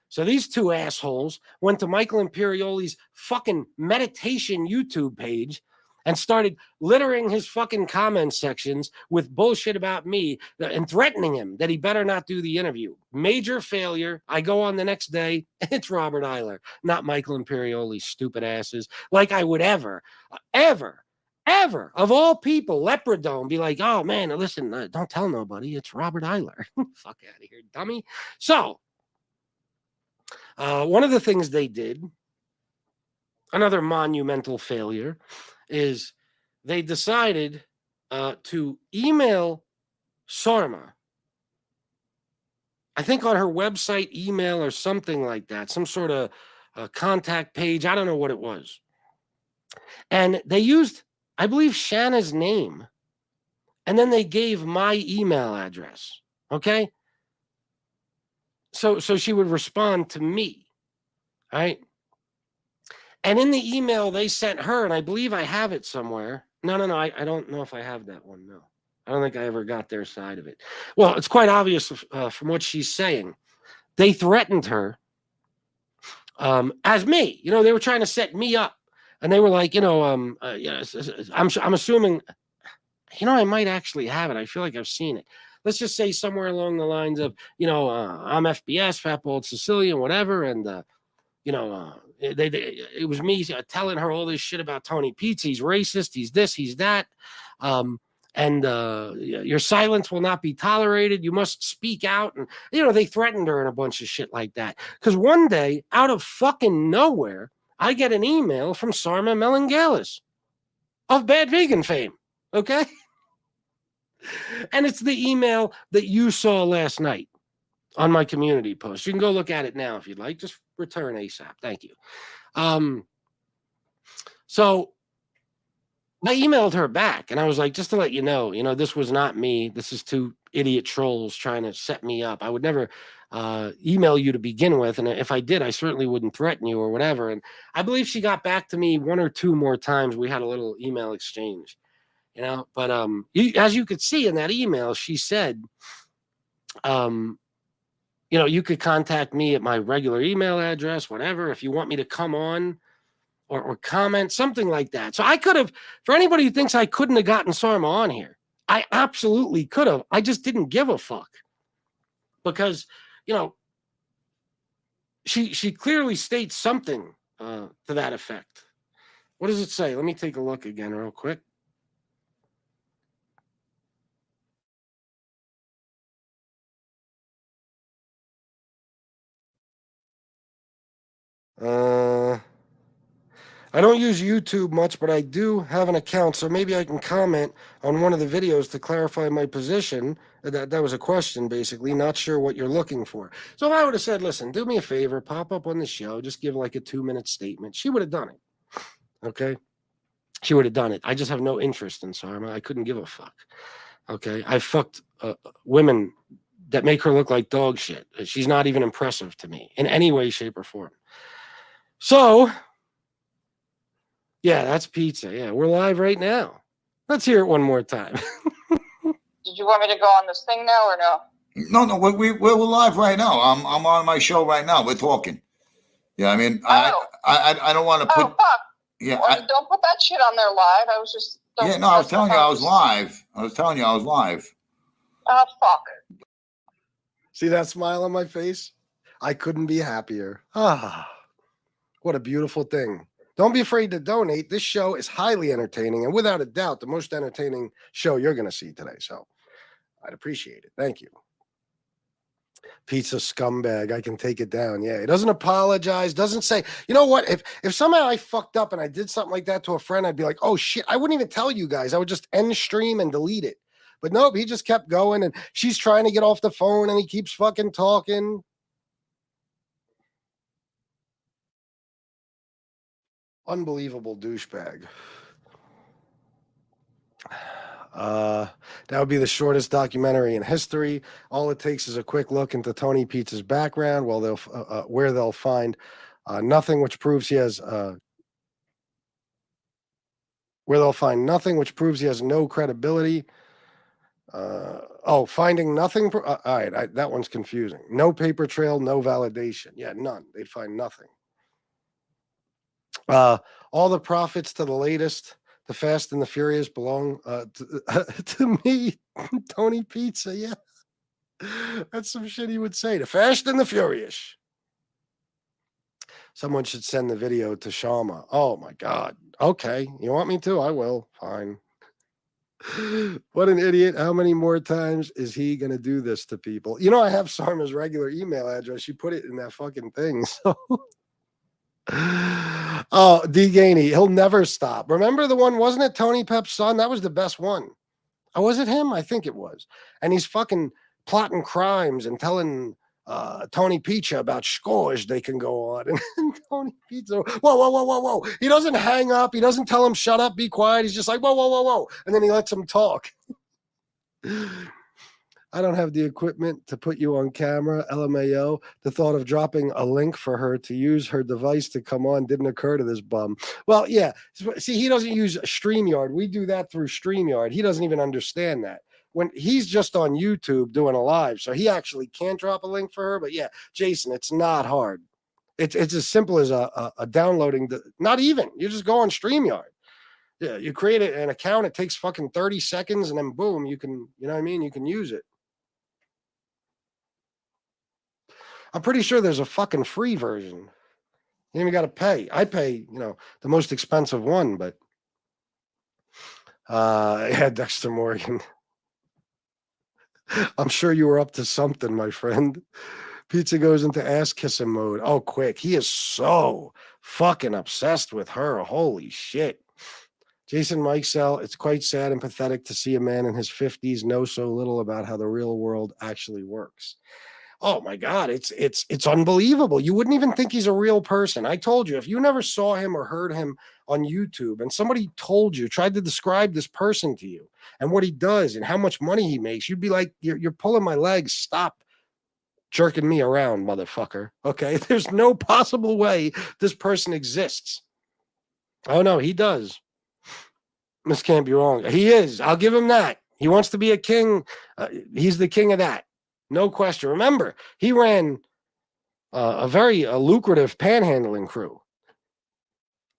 So these two assholes went to Michael Imperioli's fucking meditation YouTube page and started littering his fucking comment sections with bullshit about me and threatening him that he better not do the interview. Major failure. I go on the next day. It's Robert Eiler, not Michael Imperioli, stupid asses. Like I would ever, of all people, Leopardone be like, oh, man, listen, don't tell nobody. It's Robert Eiler. Fuck out of here, dummy. So, one of the things they did, another monumental failure, is they decided to email Sharma, I think on her website email or something like that, some sort of contact page. I don't know what it was. And they used, I believe, Shanna's name. And then they gave my email address. Okay? So she would respond to me. All right. And in the email they sent her, and I believe I have it somewhere. No. I don't know if I have that one. No, I don't think I ever got their side of it. Well, it's quite obvious from what she's saying. They threatened her as me. You know, they were trying to set me up. And they were like, I'm assuming, I might actually have it. I feel like I've seen it. Let's just say somewhere along the lines of, I'm FBS, Fat Bald-Sicilian, whatever. And, it was me telling her all this shit about Tony Pizza. He's racist. He's this, he's that. And your silence will not be tolerated. You must speak out. And, they threatened her and a bunch of shit like that. Because one day, out of fucking nowhere, I get an email from Sharma Melangalis of Bad Vegan fame. Okay? And it's the email that you saw last night on my community post. You can go look at it now if you'd like. Just return ASAP. Thank you. So I emailed her back and I was like, just to let you know, this was not me. This is two idiot trolls trying to set me up. I would never email you to begin with. And if I did, I certainly wouldn't threaten you or whatever. And I believe she got back to me one or two more times. We had a little email exchange, but as you could see in that email, she said, you could contact me at my regular email address, whatever, if you want me to come on or comment, something like that. So I could have, for anybody who thinks I couldn't have gotten Sharma on here, I absolutely could have. I just didn't give a fuck because, she clearly states something to that effect. What does it say? Let me take a look again real quick. I don't use YouTube much, but I do have an account, so maybe I can comment on one of the videos to clarify my position. That was a question, basically. Not sure what you're looking for. So if I would have said, listen, do me a favor, pop up on the show, just give like a 2-minute statement, she would have done it. Okay? She would have done it. I just have no interest in Sharma. I couldn't give a fuck. Okay? I fucked women that make her look like dog shit. She's not even impressive to me in any way, shape, or form. So, yeah, that's pizza. Yeah, we're live right now. Let's hear it one more time. Did you want me to go on this thing now or no? No, we're live right now. I'm on my show right now. We're talking. Yeah, I mean, I don't want to put. Oh, fuck. Yeah, well, don't put that shit on there live. I was just. Yeah, no, I was telling you I was live. I was telling you I was live. Oh, fuck. See that smile on my face? I couldn't be happier. Ah, what a beautiful thing. Don't be afraid to donate. This show is highly entertaining and without a doubt the most entertaining show you're going to see today. So I'd appreciate it. Thank you. Pizza scumbag. I can take it down. Yeah. He doesn't apologize. Doesn't say, you know what? If somehow I fucked up and I did something like that to a friend, I'd be like, oh shit. I wouldn't even tell you guys. I would just end stream and delete it. But nope, he just kept going and she's trying to get off the phone and he keeps fucking talking. Unbelievable douchebag. That would be the shortest documentary in history. All it takes is a quick look into Tony Pizza's background, where they'll find nothing which proves he has no credibility. Finding nothing. All right, that one's confusing. No paper trail, no validation. Yeah, none. They'd find nothing. All the profits to the latest, the Fast and the Furious belong to me, Tony Pizza. Yeah, that's some shit he would say. The Fast and the Furious. Someone should send the video to Sharma. Oh my God. Okay, you want me to? I will. Fine. What an idiot. How many more times is he going to do this to people? I have Sharma's regular email address. She put it in that fucking thing. So. Oh, D. Gainey, he'll never stop. Remember the one, wasn't it Tony Pep's son? That was the best one. Oh, was it him? I think it was. And he's fucking plotting crimes and telling Tony Pizza about scores they can go on. And Tony Pizza, whoa. He doesn't hang up. He doesn't tell him, shut up, be quiet. He's just like, whoa. And then he lets him talk. I don't have the equipment to put you on camera. LMAO. The thought of dropping a link for her to use her device to come on didn't occur to this bum. Well, yeah. See, he doesn't use StreamYard. We do that through StreamYard. He doesn't even understand that. When he's just on YouTube doing a live, so he actually can't drop a link for her. But yeah, Jason, it's not hard. It's as simple as a downloading. Not even. You just go on StreamYard. Yeah, you create an account. It takes fucking 30 seconds, and then boom, you can. You know what I mean? You can use it. I'm pretty sure there's a fucking free version. You even got to pay. I pay, the most expensive one, but yeah, Dexter Morgan. I'm sure you were up to something, my friend. Pizza goes into ass kissing mode. Oh, quick. He is so fucking obsessed with her. Holy shit. Jason Mikesell, it's quite sad and pathetic to see a man in his 50s know so little about how the real world actually works. Oh my God, it's unbelievable. You wouldn't even think he's a real person. I told you, if you never saw him or heard him on YouTube and somebody told you, tried to describe this person to you and what he does and how much money he makes, you'd be like, you're pulling my legs. Stop jerking me around, motherfucker. Okay, there's no possible way this person exists. Oh no, he does. This can't be wrong. He is. I'll give him that. He wants to be a king. He's the king of that. No question. Remember, he ran a very lucrative panhandling crew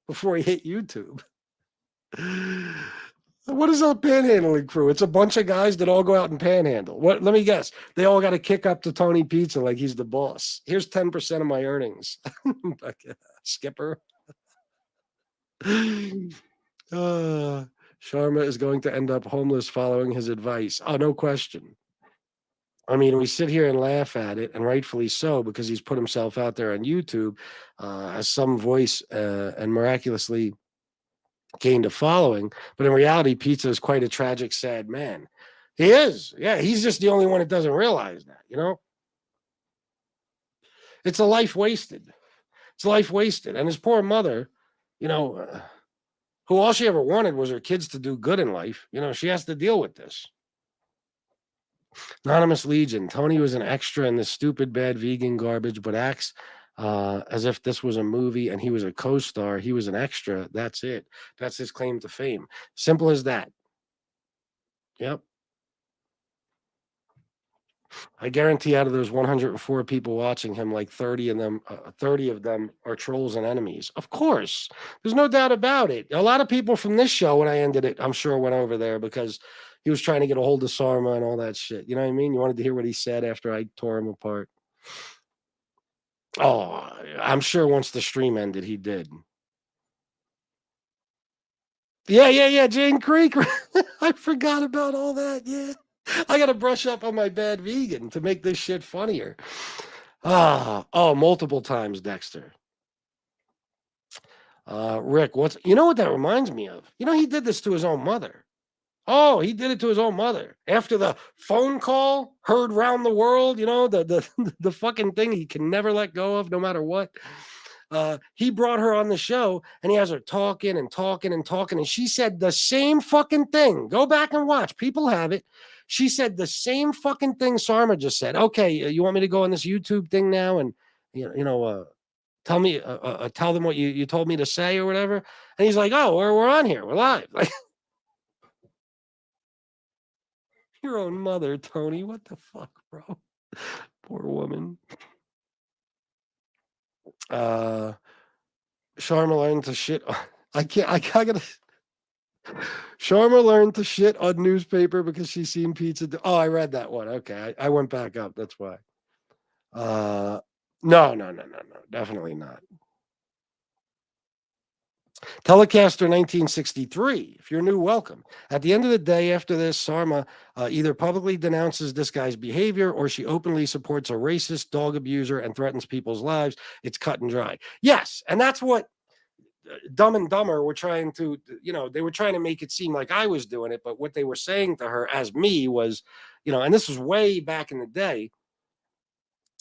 before he hit YouTube. What is a panhandling crew? It's a bunch of guys that all go out and panhandle. What? Let me guess. They all got to kick up to Tony Pizza like he's the boss. Here's 10% of my earnings. Skipper. Sharma is going to end up homeless following his advice. Oh, no question. I mean, we sit here and laugh at it, and rightfully so, because he's put himself out there on YouTube as some voice and miraculously gained a following. But in reality, Pizza is quite a tragic, sad man. He is. Yeah, he's just the only one that doesn't realize that, It's a life wasted. It's life wasted. And his poor mother, who all she ever wanted was her kids to do good in life, she has to deal with this. Anonymous Legion. Tony was an extra in this stupid, bad vegan garbage, but acts as if this was a movie and he was a co-star. He was an extra. That's it. That's his claim to fame. Simple as that. Yep. I guarantee out of those 104 people watching him, like 30 of them are trolls and enemies. Of course. There's no doubt about it. A lot of people from this show, when I ended it, I'm sure went over there because he was trying to get a hold of Sharma and all that shit. You know what I mean? You wanted to hear what he said after I tore him apart. Oh, I'm sure once the stream ended, he did. Yeah. Jane Creek. I forgot about all that. Yeah. I got to brush up on my bad vegan to make this shit funnier. Multiple times, Dexter. Rick, you know what that reminds me of? He did this to his own mother. Oh, he did it to his own mother. After the phone call heard round the world, the fucking thing he can never let go of no matter what. He brought her on the show and he has her talking and talking and talking. And she said the same fucking thing. Go back and watch. People have it. She said the same fucking thing Sharma just said. Okay, you want me to go on this YouTube thing now and, tell me, tell them what you told me to say or whatever. And he's like, oh, we're on here. We're live. Like, your own mother, Tony. What the fuck, bro? Poor woman. Sharma learned to shit. I gotta. Sharma learned to shit on newspaper because she's seen pizza. Oh, I read that one. Okay, I went back up. That's why. No, definitely not. Telecaster 1963. If you're new, welcome. At the end of the day, after this, Sharma either publicly denounces this guy's behavior or she openly supports a racist dog abuser and threatens people's lives. It's cut and dry. Yes, and that's what Dumb and Dumber were trying to, they were trying to make it seem like I was doing it, but what they were saying to her as me was, and this was way back in the day,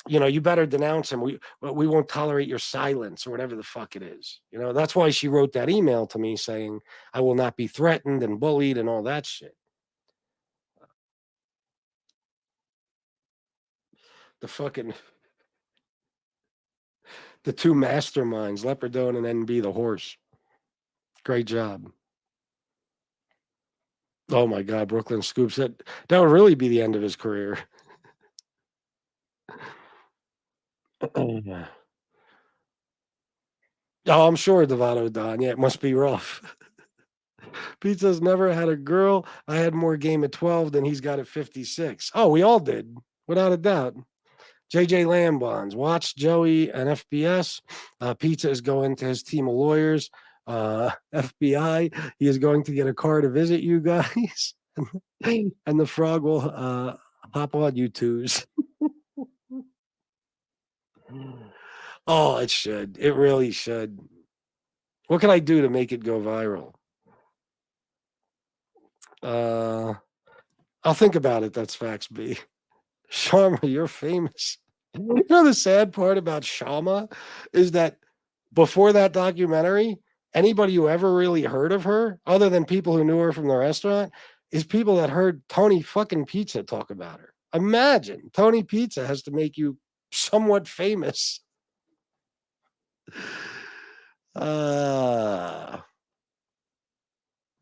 you better denounce him. We won't tolerate your silence or whatever the fuck it is. That's why she wrote that email to me saying I will not be threatened and bullied and all that shit. The fucking the two masterminds, Leopardone and NB the horse. Great job. Oh my God, Brooklyn Scoops. That would really be the end of his career. Oh, I'm sure Devato Don. Yeah, it must be rough. Pizza's never had a girl. I had more game at 12 than he's got at 56. Oh, we all did, without a doubt. JJ Lambons, watch Joey and FBS. Pizza is going to his team of lawyers. FBI, he is going to get a car to visit you guys. And the frog will hop on you twos. Oh, it should. It really should. What can I do to make it go viral? I'll think about it. That's facts, B. Sharma, you're famous. You know the sad part about Sharma is that before that documentary, anybody who ever really heard of her, other than people who knew her from the restaurant, is people that heard Tony fucking Pizza talk about her. Imagine Tony Pizza has to make you somewhat famous.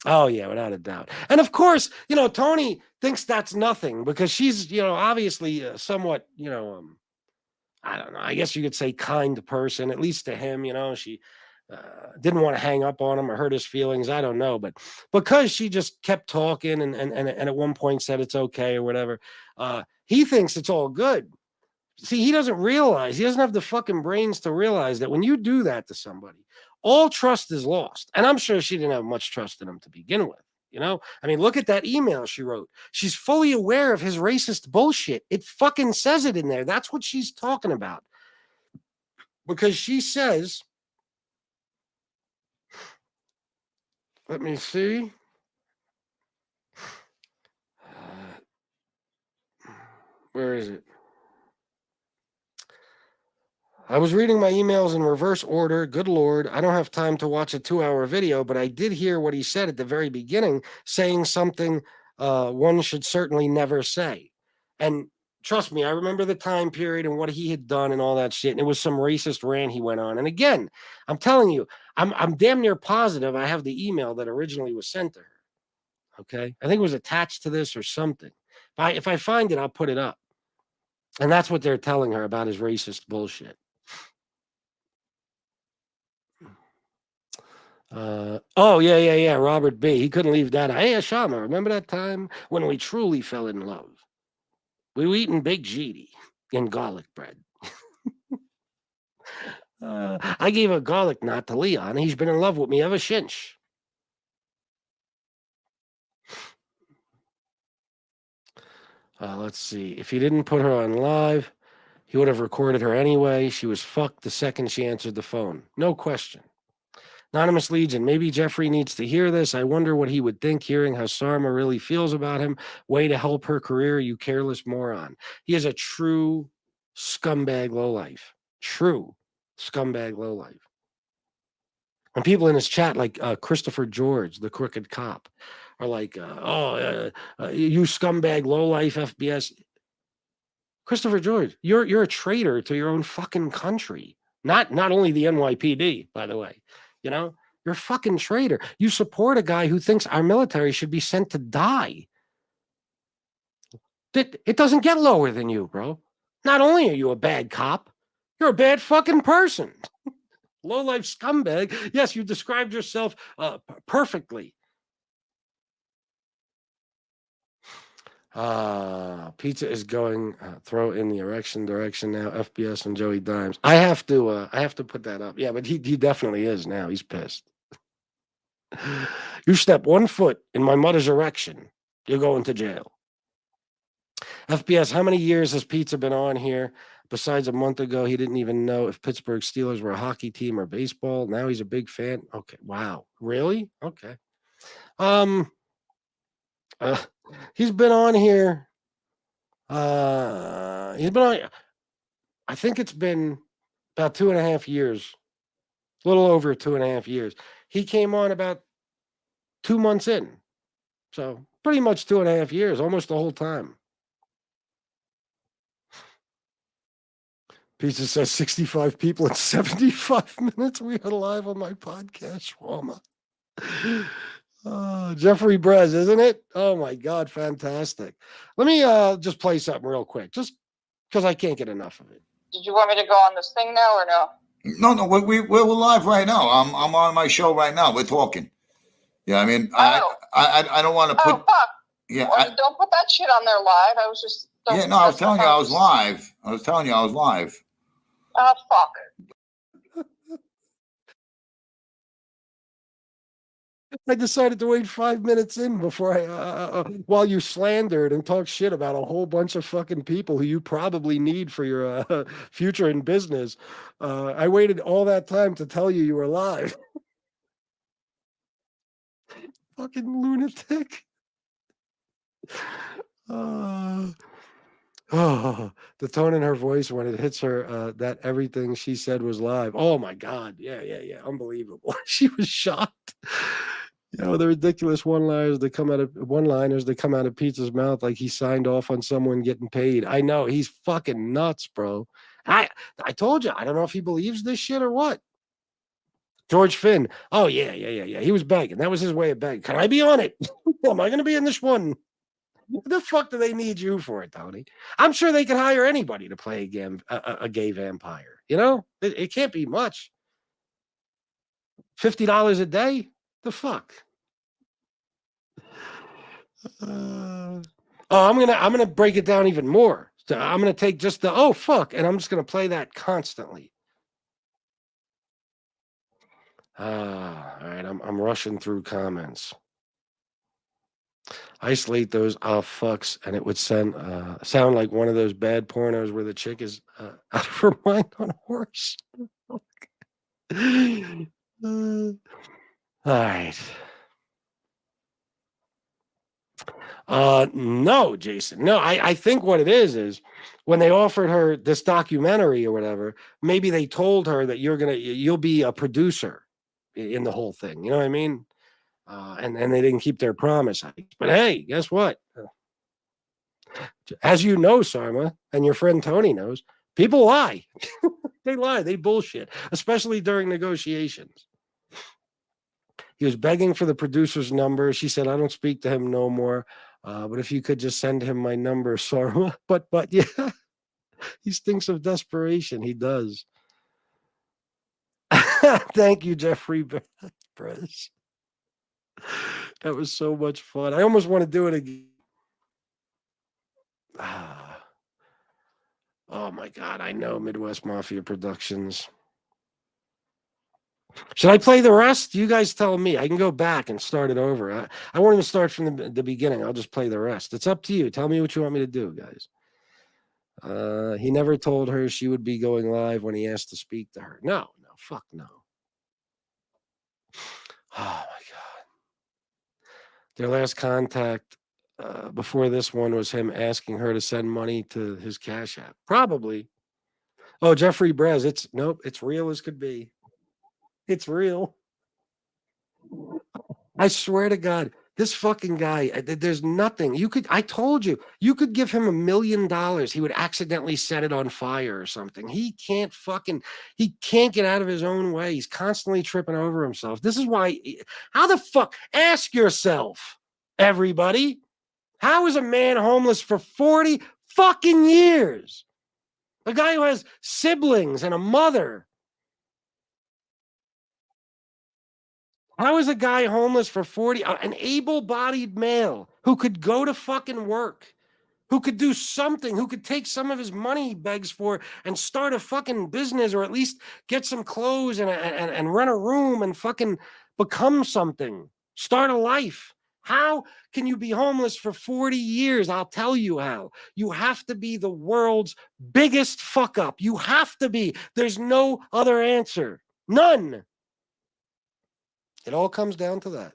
Oh yeah, without a doubt. And of course, Tony thinks that's nothing because she's, obviously somewhat, I don't know. I guess you could say kind person, at least to him. She didn't want to hang up on him or hurt his feelings. I don't know, but because she just kept talking and at one point said it's okay or whatever, he thinks it's all good. See, he doesn't realize, he doesn't have the fucking brains to realize that when you do that to somebody, all trust is lost. And I'm sure she didn't have much trust in him to begin with. I mean, look at that email she wrote. She's fully aware of his racist bullshit. It fucking says it in there. That's what she's talking about. Because she says, let me see. Where is it? I was reading my emails in reverse order. Good Lord, I don't have time to watch a 2-hour video, but I did hear what he said at the very beginning, saying something one should certainly never say. And trust me, I remember the time period and what he had done and all that shit. And it was some racist rant he went on. And again, I'm telling you, I'm damn near positive I have the email that originally was sent to her. Okay, I think it was attached to this or something. If I find it, I'll put it up. And that's what they're telling her about his racist bullshit. Oh yeah. Robert B. He couldn't leave that. Hey, Sharma, remember that time when we truly fell in love? We were eating Big GD and garlic bread. I gave a garlic knot to Leon. He's been in love with me ever since. Let's see. If he didn't put her on live, he would have recorded her anyway. She was fucked the second she answered the phone. No question. Anonymous Legion, maybe Jeffrey needs to hear this. I wonder what he would think hearing how Sharma really feels about him. Way to help her career, you careless moron. He is a true scumbag lowlife. True scumbag lowlife. And people in his chat, like Christopher George, the crooked cop, are like, you scumbag lowlife FBS. Christopher George, you're a traitor to your own fucking country. Not only the NYPD, by the way. You're a fucking traitor. You support a guy who thinks our military should be sent to die. It doesn't get lower than you, bro. Not only are you a bad cop, you're a bad fucking person. Low-life scumbag. Yes, you described yourself perfectly. Pizza is going throw in the erection direction now. FBS and Joey Dimes. I have to put that up. Yeah, but he definitely is now. He's pissed. You step 1 foot in my mother's erection, you're going to jail. FBS, how many years has Pizza been on here? Besides a month ago, he didn't even know if Pittsburgh Steelers were a hockey team or baseball. Now he's a big fan. Okay, wow, really? Okay. He's been on here. He's been on. I think it's been about 2.5 years, a little over 2.5 years. He came on about 2 months in, so pretty much 2.5 years, almost the whole time. Pizza says 65 people in 75 minutes. We are live on my podcast, Sharma. Jeffrey Brez, isn't it? Oh my God, fantastic. Let me just play something real quick, just because I can't get enough of it. Did you want me to go on this thing now or no? No, we're live right now. I'm on my show right now. We're talking. Yeah, I mean, I don't want to put. Oh fuck! Yeah, well, don't put that shit on there live. I was just. Yeah, no, I was telling you I was live. I was telling you I was live. Oh fuck! I decided to wait 5 minutes in before while you slandered and talked shit about a whole bunch of fucking people who you probably need for your future in business. I waited all that time to tell you were live. Fucking lunatic. The tone in her voice when it hits her that everything she said was live. Oh my God. Yeah. Unbelievable. She was shocked. You know, the ridiculous one-liners that come out of Pizza's mouth like he signed off on someone getting paid. I know, he's fucking nuts, bro. I told you, I don't know if he believes this shit or what. George Finn. Oh, yeah. He was begging. That was his way of begging. Can I be on it? Am I going to be in this one? What the fuck do they need you for it, Tony? I'm sure they could hire anybody to play a gay vampire. You know, it can't be much. $50 a day? The fuck? I'm gonna break it down even more. So I'm gonna take just the oh fuck, and I'm just gonna play that constantly. All right, I'm rushing through comments. Isolate those fucks, and it would sound like one of those bad pornos where the chick is out of her mind on a horse. All right. No, Jason. No, I think what it is when they offered her this documentary or whatever, maybe they told her that you'll be a producer in the whole thing. You know what I mean? And they didn't keep their promise. But hey, guess what? As you know, Sharma, and your friend Tony knows, people lie. They lie. They bullshit, especially during negotiations. He was begging for the producer's number. She said, I don't speak to him no more. But if you could just send him my number, Sharma. But yeah, he stinks of desperation. He does. Thank you, Jeffrey Press. That was so much fun. I almost want to do it again. Oh my God, I know Midwest Mafia Productions. Should I play the rest? You guys tell me. I can go back and start it over. I won't even start from the beginning. I'll just play the rest. It's up to you. Tell me what you want me to do, guys. He never told her she would be going live when he asked to speak to her. No, fuck no. Oh my God. Their last contact before this one was him asking her to send money to his Cash App. Probably. Oh, Jeffrey Brez. It's real as could be. It's real. I swear to God, this fucking guy, there's nothing. I told you, you could give him $1 million. He would accidentally set it on fire or something. He can't get out of his own way. He's constantly tripping over himself. This is why, how the fuck, ask yourself, everybody, how is a man homeless for 40 fucking years? A guy who has siblings and a mother. How is a guy homeless for 40, an able-bodied male who could go to fucking work, who could do something, who could take some of his money he begs for and start a fucking business or at least get some clothes and rent a room and fucking become something, start a life? How can you be homeless for 40 years? I'll tell you how. You have to be the world's biggest fuck up. You have to be. There's no other answer. None. It all comes down to that.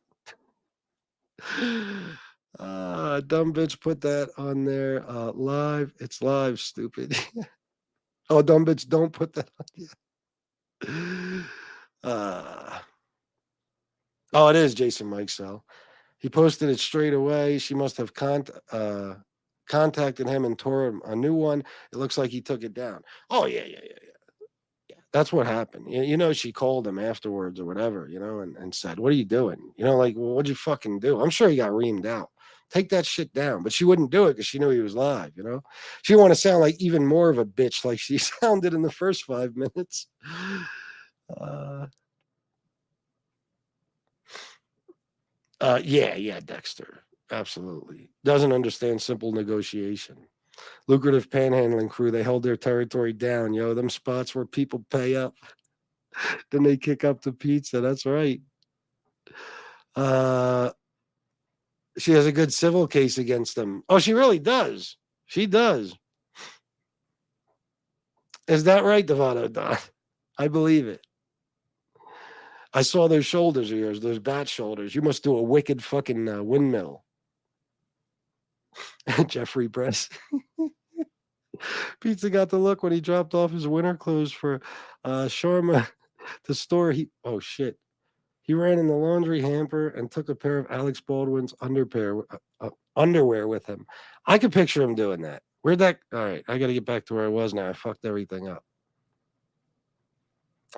Dumb bitch put that on there live. It's live, stupid. Oh, dumb bitch, don't put that on yet. Oh, it is Jason Mikesell. He posted it straight away. She must have contacted him and tore him a new one. It looks like he took it down. Oh, yeah. That's what happened. She called him afterwards or whatever, and said, "What are you doing?" Like, well, what'd you fucking do? I'm sure he got reamed out. Take that shit down. But she wouldn't do it because she knew he was live, She didn't want to sound like even more of a bitch like she sounded in the first 5 minutes. Yeah, Dexter. Absolutely. Doesn't understand simple negotiation. Lucrative panhandling crew, they held their territory down, them spots where people pay up. Then they kick up the pizza. That's right. She has a good civil case against them. Oh, she really does. She does. Is that right, Devado Don? I believe it. I saw those shoulders of yours, those bat shoulders. You must do a wicked fucking windmill. Jeffrey Press. Pizza got the look when he dropped off his winter clothes for Sharma. The store. Oh shit. He ran in the laundry hamper and took a pair of Alex Baldwin's underwear with him. I could picture him doing that. All right, I got to get back to where I was now. I fucked everything up.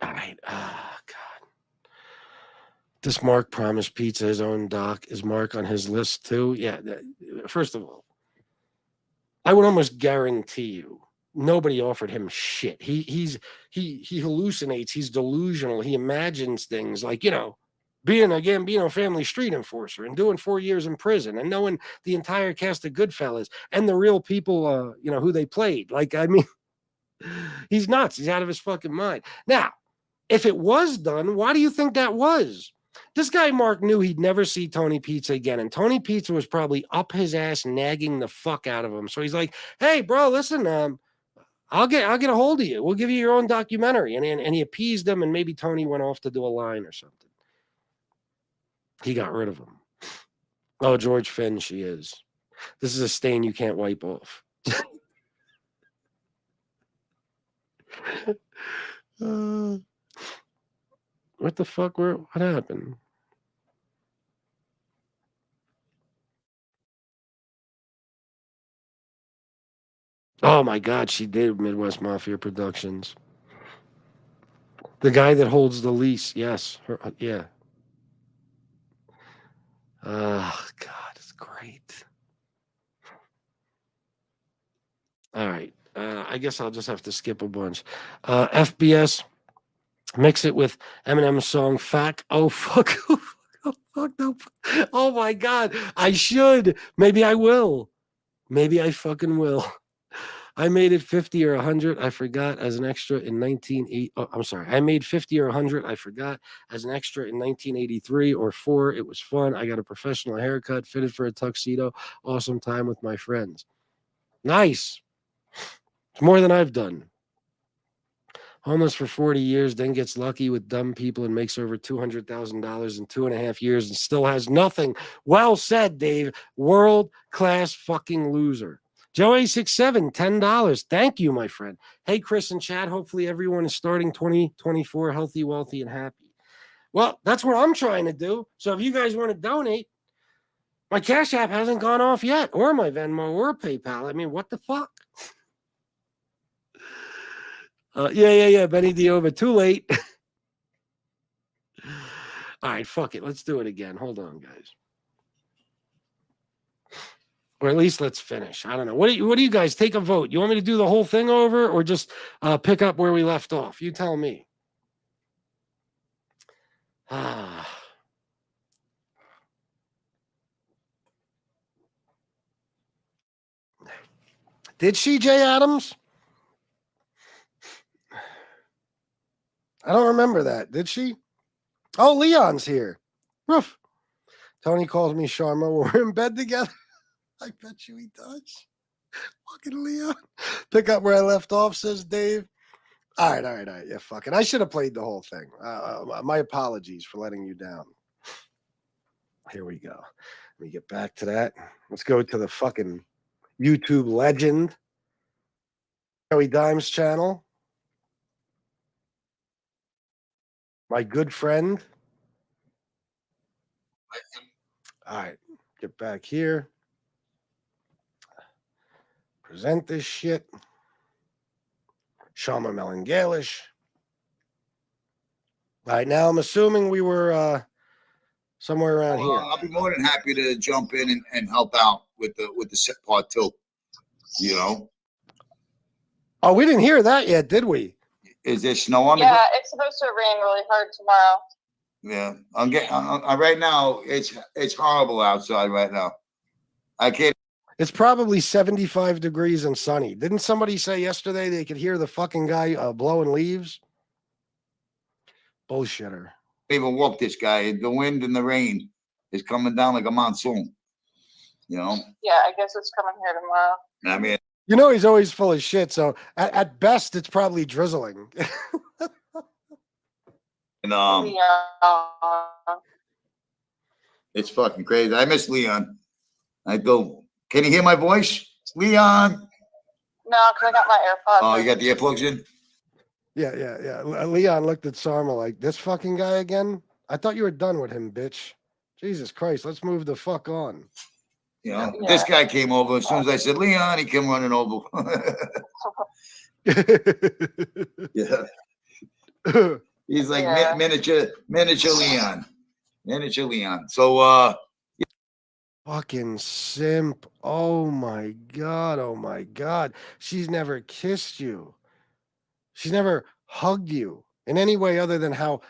All right. God. Does Mark promise Pizza his own doc? Is Mark on his list too? Yeah. First of all, I would almost guarantee you nobody offered him shit. He hallucinates. He's delusional. He imagines things like, being a Gambino family street enforcer and doing 4 years in prison and knowing the entire cast of Goodfellas and the real people, who they played. Like, I mean, he's nuts. He's out of his fucking mind. Now, if it was done, why do you think that was? This guy, Mark, knew he'd never see Tony Pizza again. And Tony Pizza was probably up his ass, nagging the fuck out of him. So he's like, hey, bro, listen, I'll get a hold of you. We'll give you your own documentary. And he appeased them, and maybe Tony went off to do a line or something. He got rid of him. Oh, George Finn, she is. This is a stain you can't wipe off. What the fuck? What happened? Oh my God, she did Midwest Mafia Productions. The guy that holds the lease, yes. Yeah. Oh, God, it's great. All right. I guess I'll just have to skip a bunch. FBS, mix it with Eminem's song Fact. Oh, fuck. Oh, fuck no. Oh, my God. I should. Maybe I will. Maybe I fucking will. I made it 50 or 100. I forgot as an extra in 1980. Oh, I'm sorry. I made 50 or 100. I forgot as an extra in 1983 or 4. It was fun. I got a professional haircut, fitted for a tuxedo. Awesome time with my friends. Nice. It's more than I've done. Homeless for 40 years, then gets lucky with dumb people and makes over $200,000 in 2.5 years and still has nothing. Well said, Dave. World class fucking loser. Joey67, $10. Thank you, my friend. Hey, Chris and Chad. Hopefully everyone is starting 2024 healthy, wealthy, and happy. Well, that's what I'm trying to do. So if you guys want to donate, my Cash App hasn't gone off yet, or my Venmo or PayPal. I mean, what the fuck? Yeah. Benny Diova. Too late. All right, fuck it. Let's do it again. Hold on, guys. Or at least let's finish. I don't know. What do you guys take a vote? You want me to do the whole thing over or just pick up where we left off? You tell me. Did she, Jay Adams? I don't remember that. Did she? Oh, Leon's here. Roof. Tony calls me Sharma. We're in bed together. I bet you he does. Fucking Leon. Pick up where I left off, says Dave. All right. Yeah, fuck it. I should have played the whole thing. My apologies for letting you down. Here we go. Let me get back to that. Let's go to the fucking YouTube legend, Joey Dimes channel. My good friend. All right, get back here. Present this shit. Sharma Melangalish. All right, now I'm assuming we were somewhere around here. I'll be more than happy to jump in and help out with the set part too. You know. Oh, we didn't hear that yet, did we? Is there snow on the Yeah, ground? it's supposed to rain really hard tomorrow. Yeah, I'm getting right now. It's horrible outside right now. I can't. It's probably 75 degrees and sunny. Didn't somebody say yesterday they could hear the fucking guy blowing leaves? Bullshitter. Even walk this guy. The wind and the rain is coming down like a monsoon. You know. Yeah, I guess it's coming here tomorrow. I mean, you know he's always full of shit. So at best, it's probably drizzling. and Yeah. it's fucking crazy. I miss Leon. I go. Can you hear my voice, Leon? No, because I got my AirPods. Oh, you got the earplugs in? Yeah. Leon looked at Sharma like, this fucking guy again? I thought you were done with him, bitch. Jesus Christ, let's move the fuck on. You know, this guy came over. As soon as I said, Leon, he came running over. Yeah. He's like miniature Leon. Miniature Leon. So, fucking simp. Oh my God. She's never kissed you. She's never hugged you in any way other than how,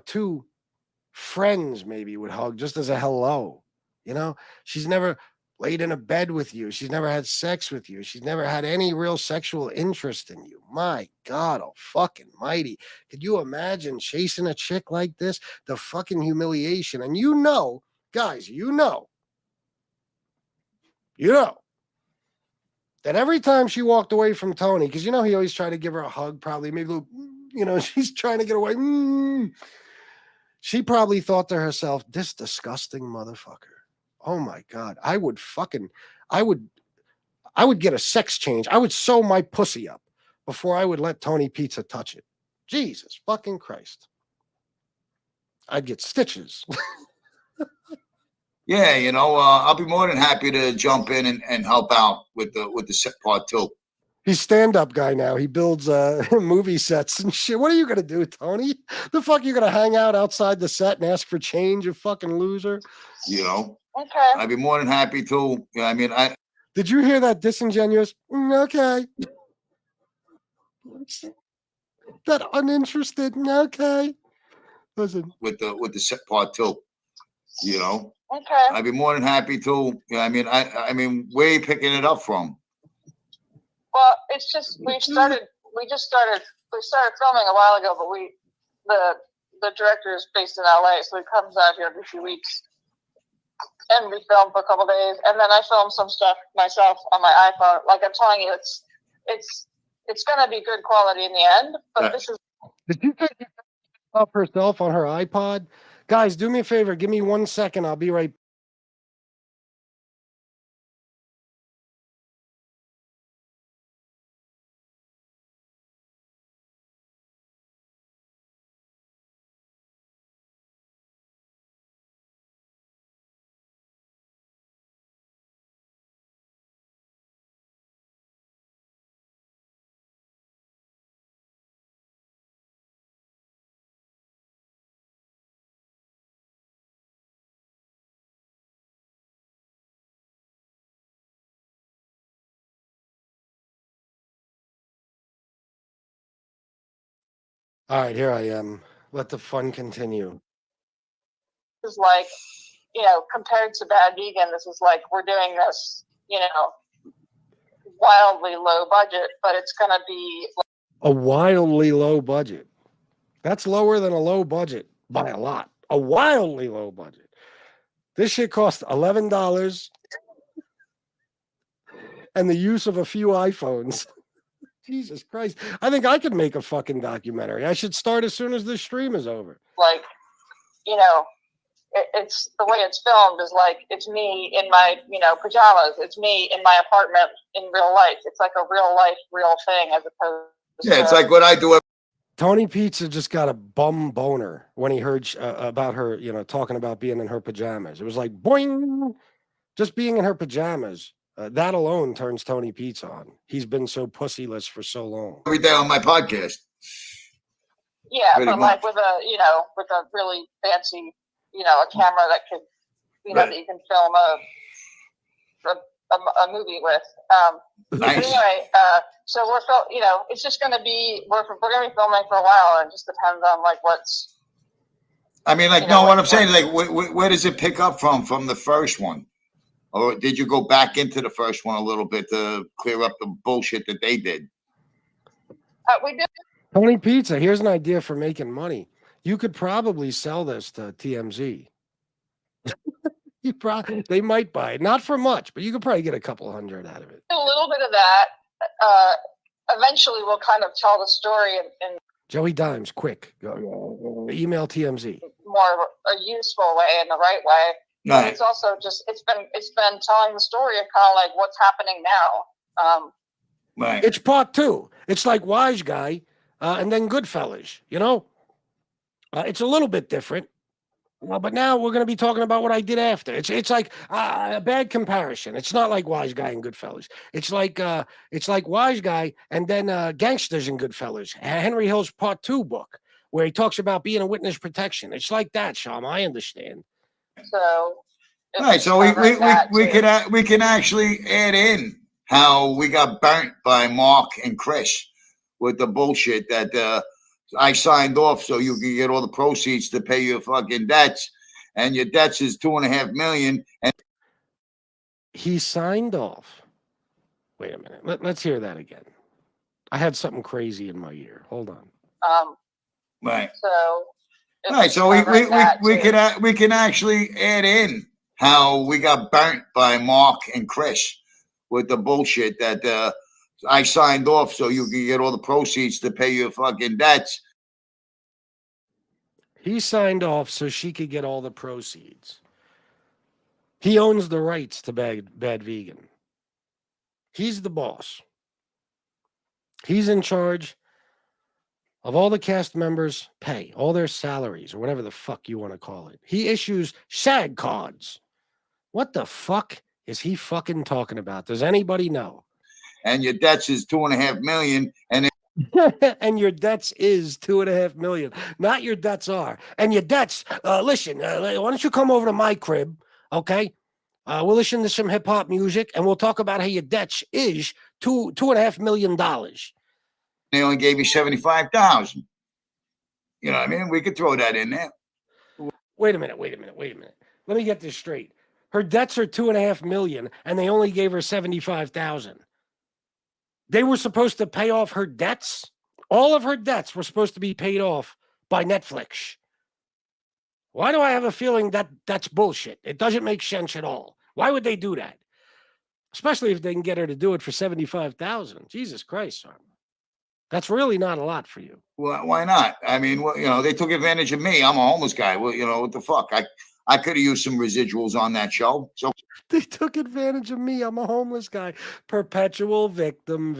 two friends maybe would hug just as a hello. You know, she's never laid in a bed with you. She's never had sex with you. She's never had any real sexual interest in you. My God, oh fucking mighty. Could you imagine chasing a chick like this? The fucking humiliation. And you know, guys, you know that every time she walked away from Tony, because he always tried to give her a hug, probably maybe, she's trying to get away. She probably thought to herself, this disgusting motherfucker. Oh my God. I would get a sex change. I would sew my pussy up before I would let Tony Pizza touch it. Jesus fucking Christ. I'd get stitches. yeah, I'll be more than happy to jump in and help out with the set part too. He's stand-up guy now. He builds movie sets and shit. What are you going to do, Tony? The fuck you going to hang out outside the set and ask for change, you fucking loser? Okay. I'd be more than happy to. Yeah, Did you hear that disingenuous? Okay. That uninterested? Okay. Listen. With the set part too. Okay. I'd be more than happy to. Yeah, where are you picking it up from? Well, it's just we started filming a while ago, but the director is based in LA, so he comes out here every few weeks, and we film for a couple days, and then I film some stuff myself on my iPhone. Like I'm telling you, it's gonna be good quality in the end, but this is. Did you think up herself on her iPod? Guys, do me a favor. Give me 1 second. I'll be right back. All right, here I am. Let the fun continue. This is like, compared to Bad Vegan, this is like we're doing this, wildly low budget, but it's gonna be a wildly low budget. That's lower than a low budget by a lot. A wildly low budget. This shit cost $11 and the use of a few iPhones. Jesus Christ. I think I could make a fucking documentary. I should start as soon as this stream is over. Like, it's the way it's filmed is like, it's me in my, pajamas. It's me in my apartment in real life. It's like a real life, real thing as opposed to. Yeah, it's like what I do. Tony Pizza just got a bum boner when he heard about her, talking about being in her pajamas. It was like, boing, just being in her pajamas That alone turns Tony Pizza on. He's been so pussyless for so long. Every day on my podcast. Yeah, Pretty but much. like with a really fancy, a camera that could, Right. that you can film a movie with. Nice. But anyway, so it's just going to be we're going to be filming for a while, and it just depends on like what's. I mean, like, no, what I'm saying, like, where does it pick up from the first one? Or did you go back into the first one a little bit to clear up the bullshit that they did? We did. Tony Pizza, here's an idea for making money. You could probably sell this to TMZ. They might buy it, not for much, but you could probably get a couple hundred out of it. A little bit of that. Eventually, we'll kind of tell the story in Joey Dimes, quick, email TMZ. more of a useful way, in the right way. Right. But it's also just it's been telling the story of kind of like what's happening now. Right. It's part two. It's like Wise Guy and then Goodfellas, It's a little bit different. But now we're going to be talking about what I did after. It's like a bad comparison. It's not like Wise Guy and Goodfellas. It's like Wise Guy and then Gangsters and Goodfellas. Henry Hill's part two book where he talks about being a witness protection. It's like that, Sharma. I understand. So. Right. So we can actually add in how we got burnt by Mark and Chris with the bullshit that I signed off so you can get all the proceeds to pay your fucking debts, and your debts is $2.5 million. And he signed off. Wait a minute. Let's hear that again. I had something crazy in my ear. Hold on. Right. So. Right. So we can actually add in how we got burnt by Mark and Chris with the bullshit that I signed off so you can get all the proceeds to pay your fucking debts. He signed off so she could get all the proceeds. He owns the rights to Bad Vegan. He's the boss. He's in charge of all the cast members' pay, all their salaries, or whatever the fuck you want to call it. He issues SAG cards. What the fuck is he fucking talking about? Does anybody know? And your debts is $2.5 million, and and your debts is $2.5 million. Not your debts are. And your debts. Listen. Why don't you come over to my crib? Okay. We'll listen to some hip hop music, and we'll talk about how your debts is $2.5 million. They only gave you $75,000. You know what I mean? We could throw that in there. Wait a minute. Let me get this straight. Her debts are $2.5 million, and they only gave her $75,000. They were supposed to pay off her debts. All of her debts were supposed to be paid off by Netflix. Why do I have a feeling that that's bullshit? It doesn't make sense at all. Why would they do that? Especially if they can get her to do it for $75,000. Jesus Christ, Sharma. That's really not a lot for you. Well, why not? I mean, well, they took advantage of me. I'm a homeless guy. Well, what the fuck? I could have used some residuals on that show. So they took advantage of me. I'm a homeless guy. Perpetual victim.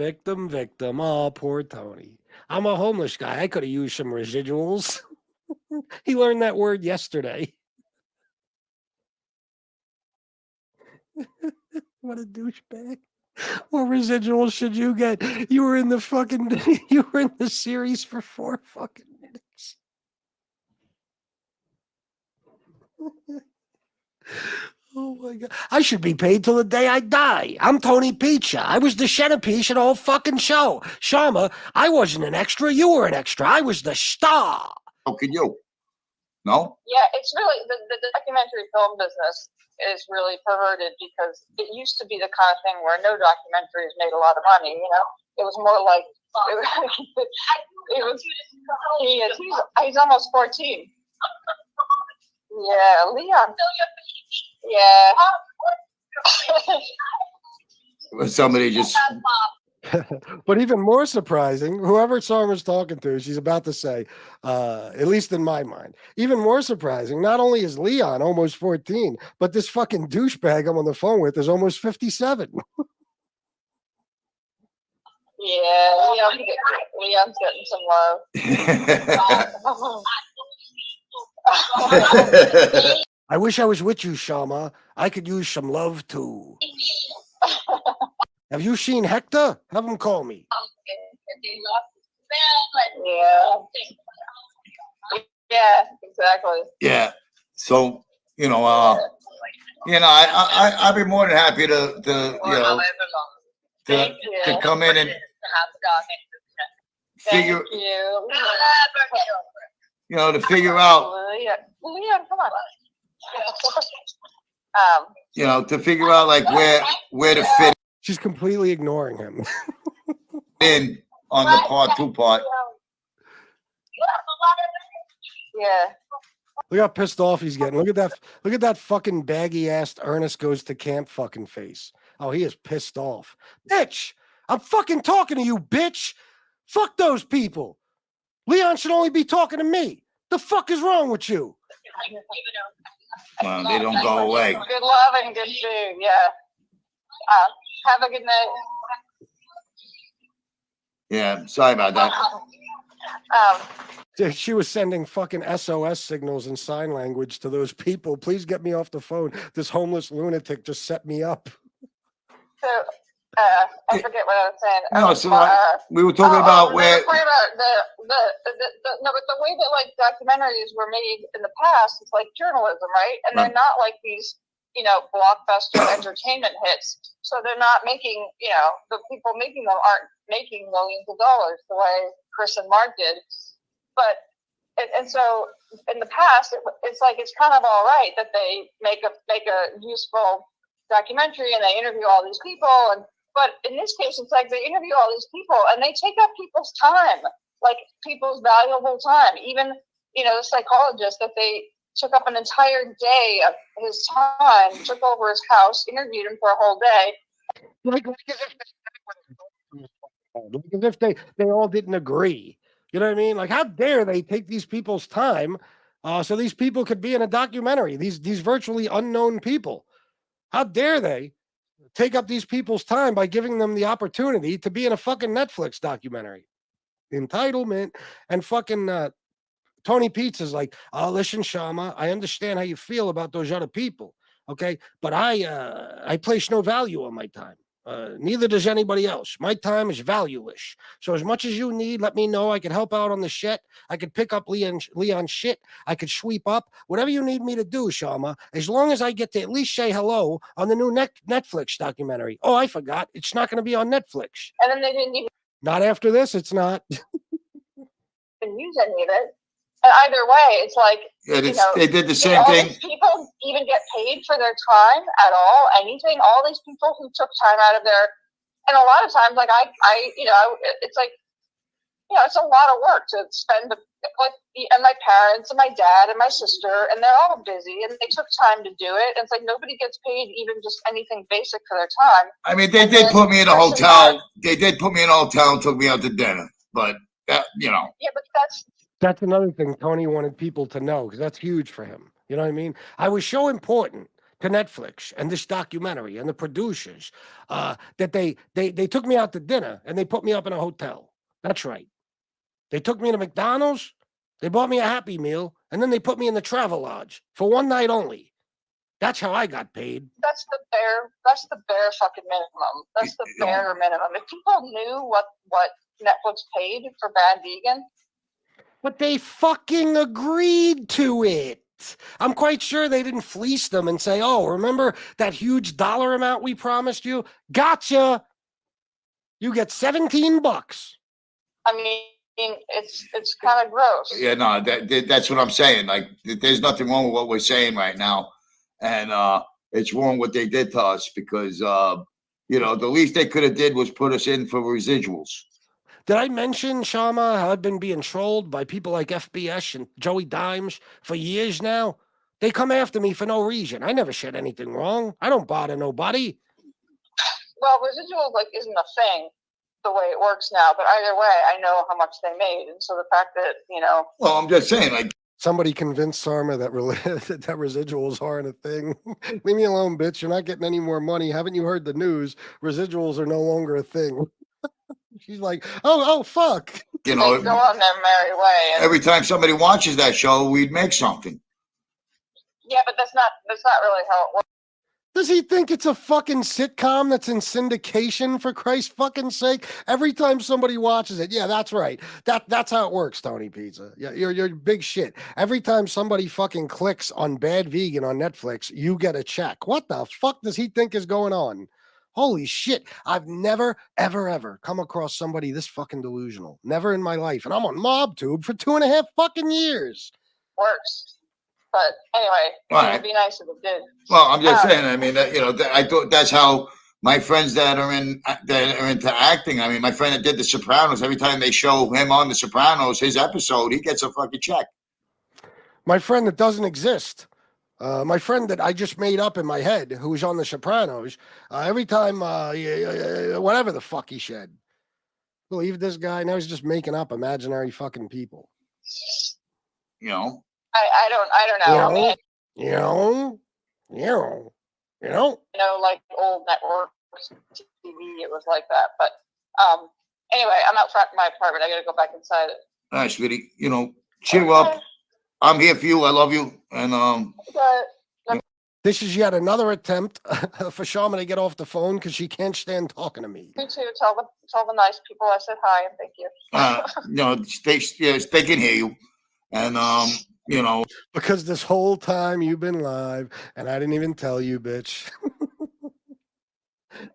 Oh, poor Tony. I'm a homeless guy. I could have used some residuals. He learned that word yesterday. What a douchebag. What residuals should you get? You were in the series for 4 fucking minutes. Oh my God. I should be paid till the day I die. I'm Tony Pizza. I was the centerpiece of the whole fucking show. Sharma, I wasn't an extra. You were an extra. I was the star. How could you? No? Yeah, it's really the documentary film business is really perverted because it used to be the kind of thing where no documentaries made a lot of money. It was more like he's almost 14. Yeah, Leon. Yeah. Somebody just. But even more surprising, whoever Sharma's talking to, she's about to say, at least in my mind, even more surprising, not only is Leon almost 14, but this fucking douchebag I'm on the phone with is almost 57. Yeah, Leon's getting some love. I wish I was with you, Sharma. I could use some love too. Have you seen Hector? Have him call me. Yeah. Yeah, exactly. Yeah. So, I'd be more than happy to Thank you. to come in and figure, to figure out, Leon, come on. to figure out like where to fit She's completely ignoring him. in on the part 2 part. Yeah. Look how pissed off he's getting. Look at that fucking baggy ass Ernest goes to camp fucking face. Oh, he is pissed off. Bitch, I'm fucking talking to you, bitch. Fuck those people. Leon should only be talking to me. The fuck is wrong with you? Well, they don't go away. Good love and good food. Yeah. Have a good night. Yeah, sorry about that. She was sending fucking SOS signals in sign language to those people. Please get me off the phone. This homeless lunatic just set me up. So, I forget what I was saying. No, so we were talking about where. But the way that like documentaries were made in the past, it's like journalism, right? And they're not like these, blockbuster entertainment hits. So they're not making, the people making them aren't making millions of dollars the way Chris and Mark did. But and so in the past, it's like it's kind of all right that they make a useful documentary and they interview all these people. But in this case, it's like they interview all these people and they take up people's time, like people's valuable time. Even the psychologist that they took up an entire day of his time, took over his house, interviewed him for a whole day. Like as if they all didn't agree. You know what I mean? Like, how dare they take these people's time so these people could be in a documentary? These virtually unknown people. How dare they take up these people's time by giving them the opportunity to be in a fucking Netflix documentary? Entitlement. And fucking Tony Pizza's like, oh, listen, Sharma, I understand how you feel about those other people, okay? But I place no value on my time. Neither does anybody else. My time is valueless. So as much as you need, let me know. I could help out on the shit. I could pick up Leon's shit. I could sweep up. Whatever you need me to do, Sharma, as long as I get to at least say hello on the new Netflix documentary. Oh, I forgot. It's not going to be on Netflix. And then they didn't even Not after this, it's not. use any of it. And either way, it's like, they did the same all thing. these people even get paid for their time at all? Anything? All these people who took time out of their, and a lot of times, like it's like, it's a lot of work to spend, and my parents and my dad and my sister, and they're all busy, and they took time to do it. And it's like nobody gets paid even just anything basic for their time. I mean, they did put me in a hotel. They did put me in a hotel and took me out to dinner, but that, Yeah, but That's another thing Tony wanted people to know, because that's huge for him. You know what I mean? I was so important to Netflix and this documentary and the producers that they took me out to dinner and they put me up in a hotel. That's right. They took me to McDonald's, they bought me a Happy Meal, and then they put me in the travel lodge for one night only. That's how I got paid. That's the bare fucking minimum. That's the bare minimum. If people knew what Netflix paid for Bad Vegan, but they fucking agreed to it. I'm quite sure they didn't fleece them and say, oh, remember that huge dollar amount we promised you? Gotcha. You get $17. I mean, it's kind of gross. Yeah, no, that's what I'm saying. Like, there's nothing wrong with what we're saying right now. And it's wrong what they did to us because, the least they could have did was put us in for residuals. Did I mention, Sharma, how I've been being trolled by people like FBS and Joey Dimes for years now? They come after me for no reason. I never said anything wrong. I don't bother nobody. Well, residuals isn't a thing the way it works now, but either way, I know how much they made, and so the fact that Well, I'm just saying, somebody convinced Sharma that that residuals aren't a thing. Leave me alone, bitch. You're not getting any more money. Haven't you heard the news? Residuals are no longer a thing. She's like, oh, fuck. They go on their merry way. Every time somebody watches that show, we'd make something. Yeah, but that's not really how it works. Does he think it's a fucking sitcom that's in syndication, for Christ's fucking sake? Every time somebody watches it, yeah, that's right. That's how it works, Tony Pizza. Yeah, you're big shit. Every time somebody fucking clicks on Bad Vegan on Netflix, you get a check. What the fuck does he think is going on? Holy shit. I've never, ever come across somebody this fucking delusional. Never in my life. And I'm on MobTube for 2.5 fucking years. Works. But anyway, Right. it would be nice if it did. Well, I'm just saying. I mean, I thought that's how my friends that are into acting. I mean, my friend that did The Sopranos. Every time they show him on The Sopranos, his episode, he gets a fucking check. My friend that doesn't exist. My friend that I just made up in my head, who's on The Sopranos, every time, whatever the fuck he said. Believe this guy? Now he's just making up imaginary fucking people. You know. I don't know. I mean, you know, like old networks TV, it was like that. But anyway, I'm out front in my apartment. I got to go back inside it. All right, sweetie. You know, cheer up. I'm here for you. I love you. And this is yet another attempt for Sharma to get off the phone because she can't stand talking to me. You too. Tell the nice people I said hi and thank you. They can hear you. And you know, because this whole time you've been live and I didn't even tell you, bitch.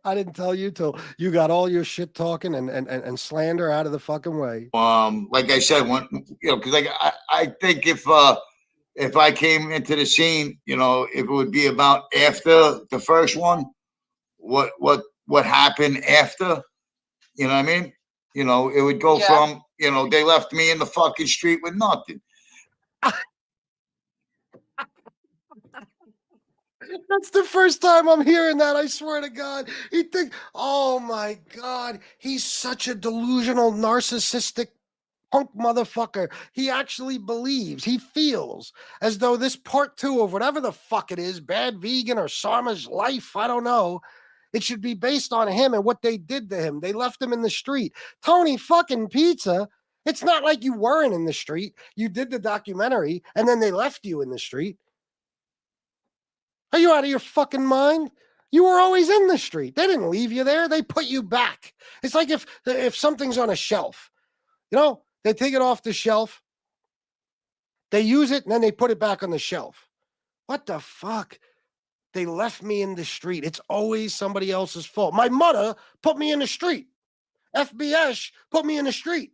I didn't tell you till you got all your shit talking and slander out of the fucking way. Like I said, because I think if I came into the scene, if it would be about after the first one, what happened after, you know what I mean? It would go from, they left me in the fucking street with nothing. That's the first time I'm hearing that. I swear to God. He think, oh my God, he's such a delusional, narcissistic punk motherfucker. He actually believes, he feels as though this part 2 of whatever the fuck it is, Bad Vegan or Sharma's life, I don't know. It should be based on him and what they did to him. They left him in the street. Tony fucking Pizza. It's not like you weren't in the street. You did the documentary and then they left you in the street. Are you out of your fucking mind? You were always in the street. They didn't leave you there. They put you back. It's like if something's on a shelf, they take it off the shelf, they use it, and then they put it back on the shelf. What the fuck? They left me in the street. It's always somebody else's fault. My mother put me in the street. FBS put me in the street.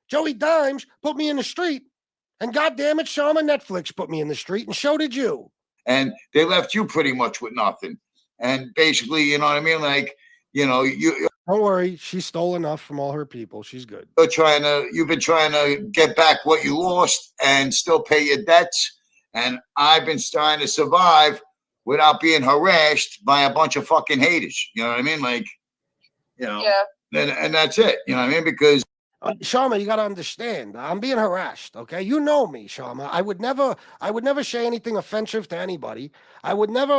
Joey Dimes put me in the street. And goddamn it, Sharma Netflix put me in the street, and so did you. And they left you pretty much with nothing. And basically, you know what I mean? Like, you don't worry, she stole enough from all her people. She's good. You've been trying to get back what you lost and still pay your debts. And I've been trying to survive without being harassed by a bunch of fucking haters. You know what I mean? Like, Yeah. And that's it. You know what I mean? Because Sharma, you got to understand. I'm being harassed. Okay, you know me, Sharma. I would never say anything offensive to anybody. I would never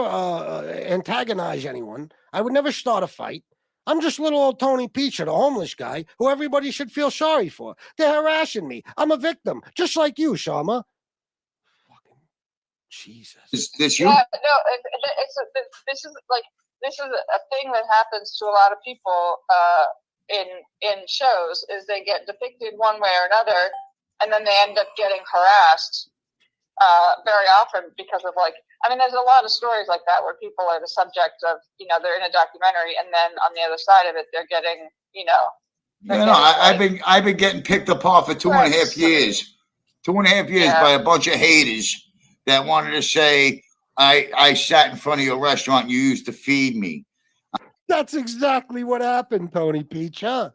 antagonize anyone. I would never start a fight. I'm just little old Tony Pizza, the homeless guy who everybody should feel sorry for. They're harassing me. I'm a victim, just like you, Sharma. Fucking Jesus. Is this you? Yeah, no, this is a thing that happens to a lot of people. In shows is they get depicted one way or another and then they end up getting harassed very often because of there's a lot of stories like that where people are the subject of, they're in a documentary and then on the other side of it they're getting, I've been getting picked apart for 2.5 years. 2.5 years by a bunch of haters that wanted to say I sat in front of your restaurant and you used to feed me. That's exactly what happened, Tony Pizza.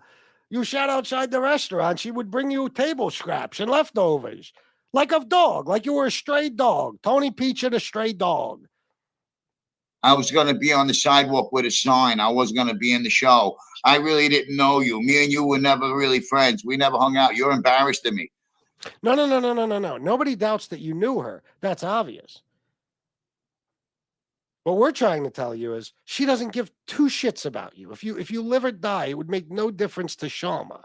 You sat outside the restaurant. She would bring you table scraps and leftovers. Like a dog, like you were a stray dog. Tony Pizza, the stray dog. I was going to be on the sidewalk with a sign. I wasn't going to be in the show. I really didn't know you. Me and you were never really friends. We never hung out. You're embarrassed of me. No. Nobody doubts that you knew her. That's obvious. What we're trying to tell you is she doesn't give two shits about you. If you live or die, it would make no difference to Sharma.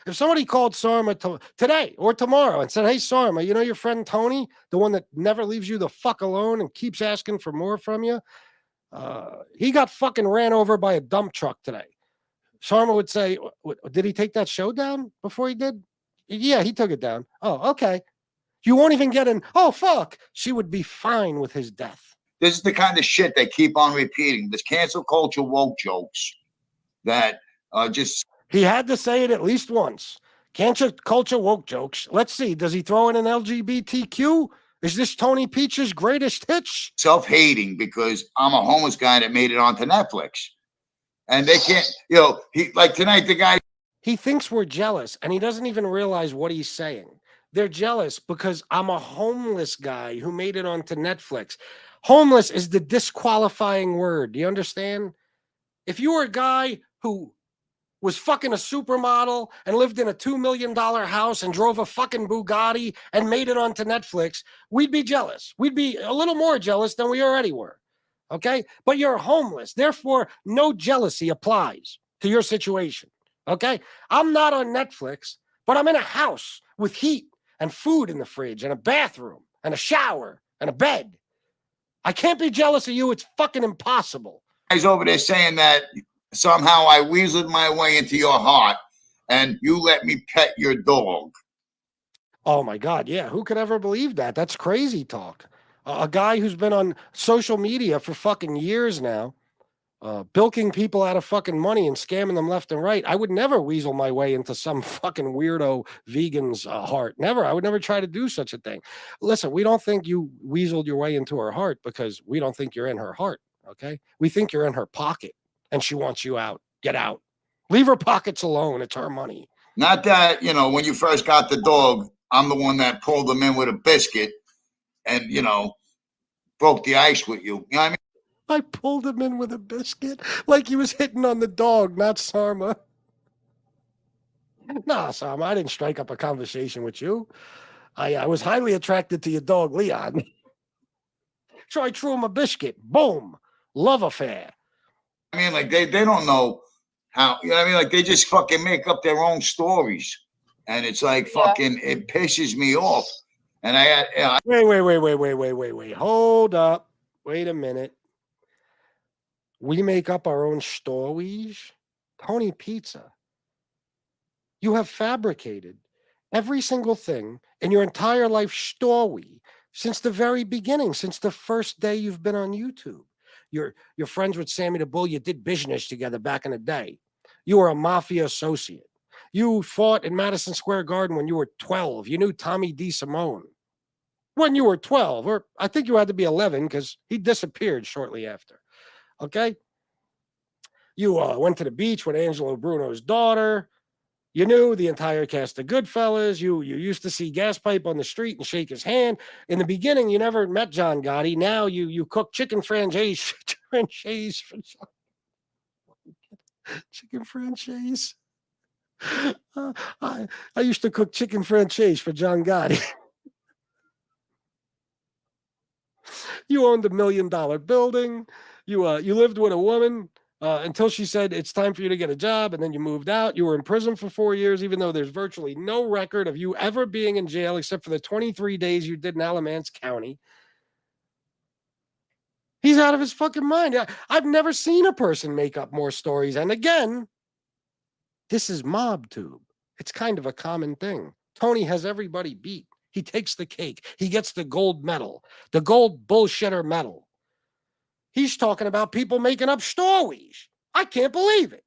If somebody called Sharma today or tomorrow and said, hey, Sharma, you know your friend Tony, the one that never leaves you the fuck alone and keeps asking for more from you? He got fucking ran over by a dump truck today. Sharma would say, did he take that show down before he did? Yeah, he took it down. Oh, okay. You won't even get in. Oh, fuck. She would be fine with his death. This is the kind of shit they keep on repeating. This cancel culture woke jokes that just. He had to say it at least once. Cancel culture woke jokes. Let's see. Does he throw in an LGBTQ? Is this Tony Peach's greatest hits? Self-hating because I'm a homeless guy that made it onto Netflix. And they can't, he like tonight, the guy. He thinks we're jealous and he doesn't even realize what he's saying. They're jealous because I'm a homeless guy who made it onto Netflix. Homeless is the disqualifying word. Do you understand? If you were a guy who was fucking a supermodel and lived in a $2 million house and drove a fucking Bugatti and made it onto Netflix, we'd be jealous. We'd be a little more jealous than we already were. Okay? But you're homeless. Therefore, no jealousy applies to your situation. Okay? I'm not on Netflix, but I'm in a house with heat and food in the fridge and a bathroom and a shower and a bed. I can't be jealous of you. It's fucking impossible. Guys over there saying that somehow I weaseled my way into your heart and you let me pet your dog. Oh my God. Yeah. Who could ever believe that? That's crazy talk. A guy who's been on social media for fucking years now, bilking people out of fucking money and scamming them left and right. I would never weasel my way into some fucking weirdo vegan's heart. Never. I would never try to do such a thing. Listen, we don't think you weaseled your way into her heart because we don't think you're in her heart. Okay. We think you're in her pocket and she wants you out. Get out. Leave her pockets alone. It's her money. Not that, when you first got the dog, I'm the one that pulled him in with a biscuit and, broke the ice with you. You know what I mean? I pulled him in with a biscuit like he was hitting on the dog, not Sharma. Nah, Sharma, I didn't strike up a conversation with you. I was highly attracted to your dog, Leon. So I threw him a biscuit. Boom. Love affair. I mean, like, they don't know how, like, they just fucking make up their own stories. And it's like fucking, it pisses me off. And Wait. Hold up. Wait a minute. We make up our own stories? Tony Pizza. You have fabricated every single thing in your entire life story since the very beginning, since the first day you've been on YouTube. You're friends with Sammy the Bull. You did business together back in the day. You were a mafia associate. You fought in Madison Square Garden when you were 12. You knew Tommy DeSimone when you were 12, or I think you had to be 11 because he disappeared shortly after. Okay? You went to the beach with Angelo Bruno's daughter. You knew the entire cast of Goodfellas. You used to see Gas Pipe on the street and shake his hand. In the beginning, you never met John Gotti. Now you cook chicken franchise for John. Chicken franchise. I used to cook chicken franchise for John Gotti. You owned $1 million building. You lived with a woman until she said it's time for you to get a job, and then you moved out. You were in prison for 4 years, even though there's virtually no record of you ever being in jail except for the 23 days you did in Alamance County. He's out of his fucking mind. I've never seen a person make up more stories. And again, this is MobTube. It's kind of a common thing. Tony has everybody beat. He takes the cake. He gets the gold medal, the gold bullshitter medal. He's talking about people making up stories. I can't believe it.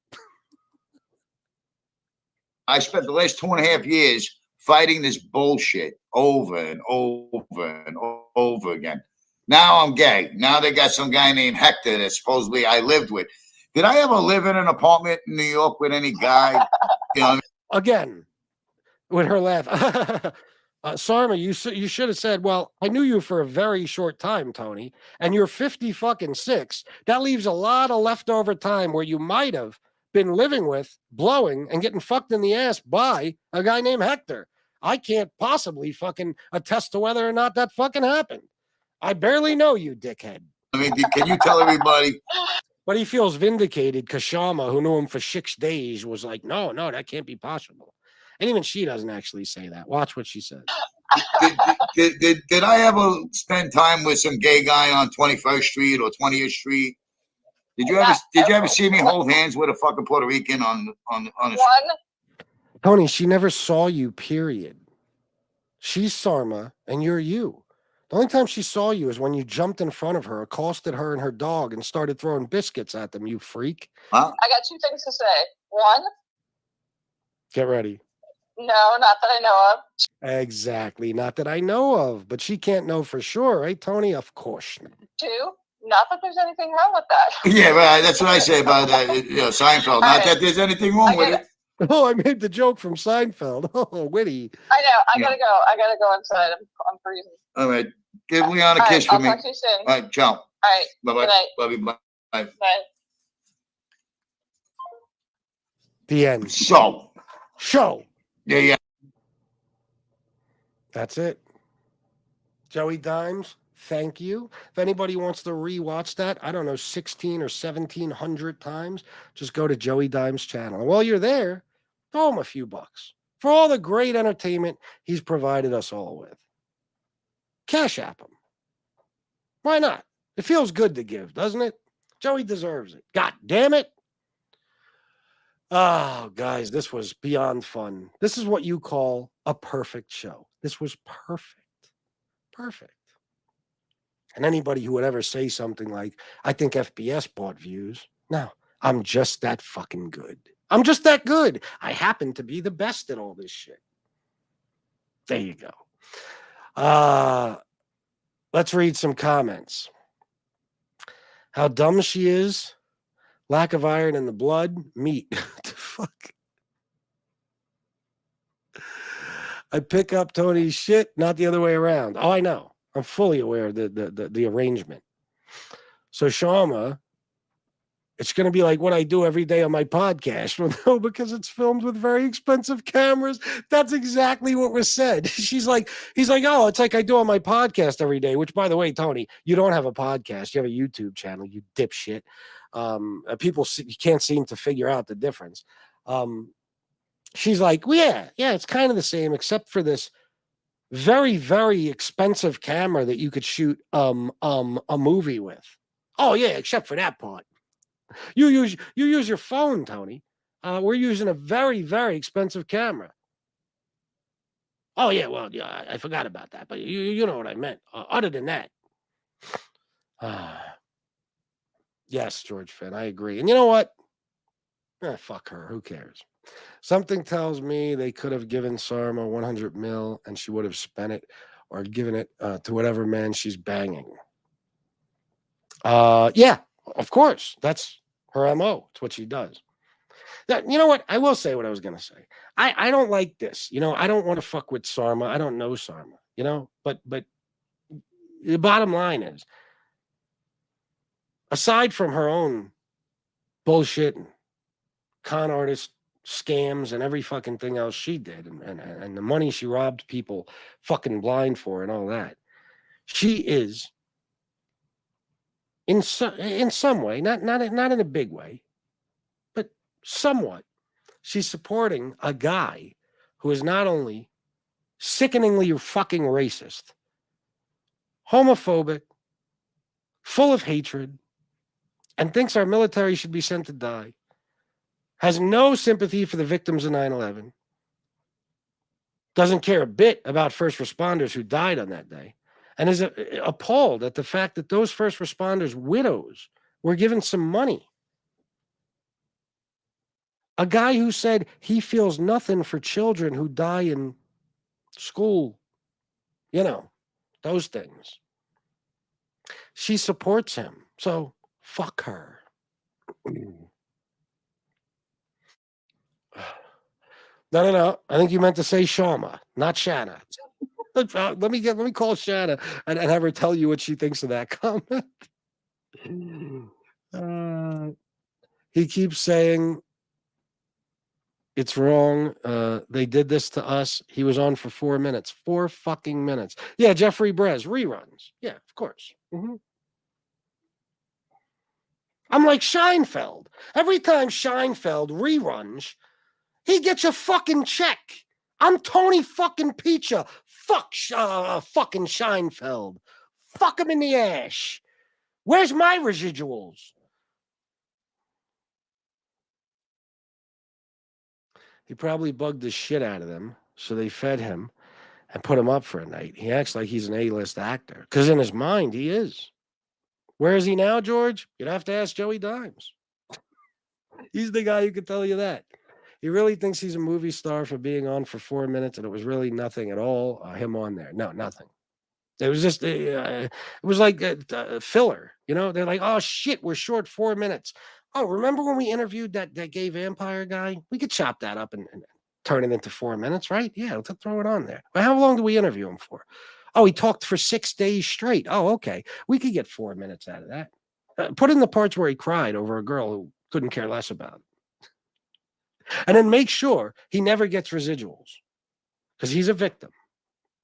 I spent the last 2.5 years fighting this bullshit over and over and over again. Now I'm gay. Now they got some guy named Hector that supposedly I lived with. Did I ever live in an apartment in New York with any guy? Again, with her laugh. Sharma, you should have said, well, I knew you for a very short time, Tony, and you're 56. That leaves a lot of leftover time where you might have been living with, blowing, and getting fucked in the ass by a guy named Hector. I can't possibly fucking attest to whether or not that fucking happened. I barely know you, dickhead. I mean, can you tell everybody? But he feels vindicated because Sharma, who knew him for 6 days, was like, no, that can't be possible. And even she doesn't actually say that. Watch what she says. Did I ever spend time with some gay guy on 21st Street or 20th Street Did you ever see me hold hands with a fucking Puerto Rican on the One, Tony, she never saw you, period. She's Sharma and you're you. The only time she saw you is when you jumped in front of her, accosted her and her dog, and started throwing biscuits at them, you freak. Huh? I got two things to say. One, Get ready. no, not that I know of. Exactly. Not that I know of, but she can't know for sure, right, Tony? Of course not. Two, not that there's anything wrong with that. Yeah, right. That's what I say about Seinfeld. Not that there's anything wrong with it. Oh, I made the joke from Seinfeld. Oh, witty. I know. I gotta go. I gotta go inside. I'm freezing. All right. Give Leon a kiss for me. I'll talk to you soon. All right, ciao. All right. Bye-bye. Good night. Love you. Bye. Bye. The end. So. Show. Yeah. That's it. Joey Dimes, thank you. If anybody wants to rewatch that, I don't know, 16 or 1700 times, just go to Joey Dimes' channel. And while you're there, throw him a few bucks for all the great entertainment he's provided us all with. Cash app him. Why not? It feels good to give, doesn't it? Joey deserves it. God damn it. Oh, guys, this was beyond fun. This is what you call a perfect show. This was perfect. Perfect. And anybody who would ever say something like, I think FBS bought views. No, I'm just that fucking good. I'm just that good. I happen to be the best at all this shit. There you go. Let's read some comments. How dumb she is. Lack of iron in the blood. Meat. What the fuck? I pick up Tony's shit, not the other way around. Oh, I know. I'm fully aware of the arrangement. So Sharma, it's going to be like what I do every day on my podcast. Well, no, because it's filmed with very expensive cameras. That's exactly what was said. He's like, oh, it's like I do on my podcast every day, which, by the way, Tony, you don't have a podcast. You have a YouTube channel, you dipshit. People you can't seem to figure out the difference. She's like, well, yeah, it's kind of the same, except for this very, very expensive camera that you could shoot a movie with. Oh, yeah, except for that part. You use your phone, Tony. We're using a very, very expensive camera. Oh, yeah, well, yeah, I forgot about that, but you know what I meant. Other than that. Yes, George Finn, I agree. And you know what? Fuck her. Who cares? Something tells me they could have given Sharma 100 mil and she would have spent it or given it to whatever man she's banging. Yeah, of course. That's her MO. It's what she does. You know what? I will say what I was going to say. I don't like this. I don't want to fuck with Sharma. I don't know Sharma, but the bottom line is, aside from her own bullshit and con artist scams and every fucking thing else she did and the money she robbed people fucking blind for and all that, she is in some way, not in a big way, but somewhat, she's supporting a guy who is not only sickeningly fucking racist, homophobic, full of hatred, and thinks our military should be sent to die, has no sympathy for the victims of 9/11, doesn't care a bit about first responders who died on that day, and is appalled at the fact that those first responders' widows were given some money. A guy who said he feels nothing for children who die in school, those things. She supports him, so fuck her. No. I think you meant to say Sharma, not Shanna. Let me call Shanna and have her tell you what she thinks of that comment. He keeps saying it's wrong. They did this to us. He was on for 4 minutes. 4 fucking minutes. Yeah, Jeffrey Brez, reruns. Yeah, of course. Mm-hmm. I'm like Scheinfeld. Every time Scheinfeld reruns, he gets a fucking check. I'm Tony fucking Pizza. Fuck fucking Scheinfeld. Fuck him in the ass. Where's my residuals? He probably bugged the shit out of them, so they fed him and put him up for a night. He acts like he's an A-list actor, because in his mind, he is. Where is he now, George? You'd have to ask Joey Dimes. He's the guy who could tell you that. He really thinks he's a movie star for being on for 4 minutes, and it was really nothing at all, him on there. No, nothing. It was just, it was like a filler. You know, they're like, oh, shit, we're short 4 minutes. Oh, remember when we interviewed that gay vampire guy? We could chop that up and turn it into 4 minutes, right? Yeah, let's throw it on there. Well, how long did we interview him for? Oh, he talked for 6 days straight. Oh, okay. We could get 4 minutes out of that. Put in the parts where he cried over a girl who couldn't care less about it. And then make sure he never gets residuals, because he's a victim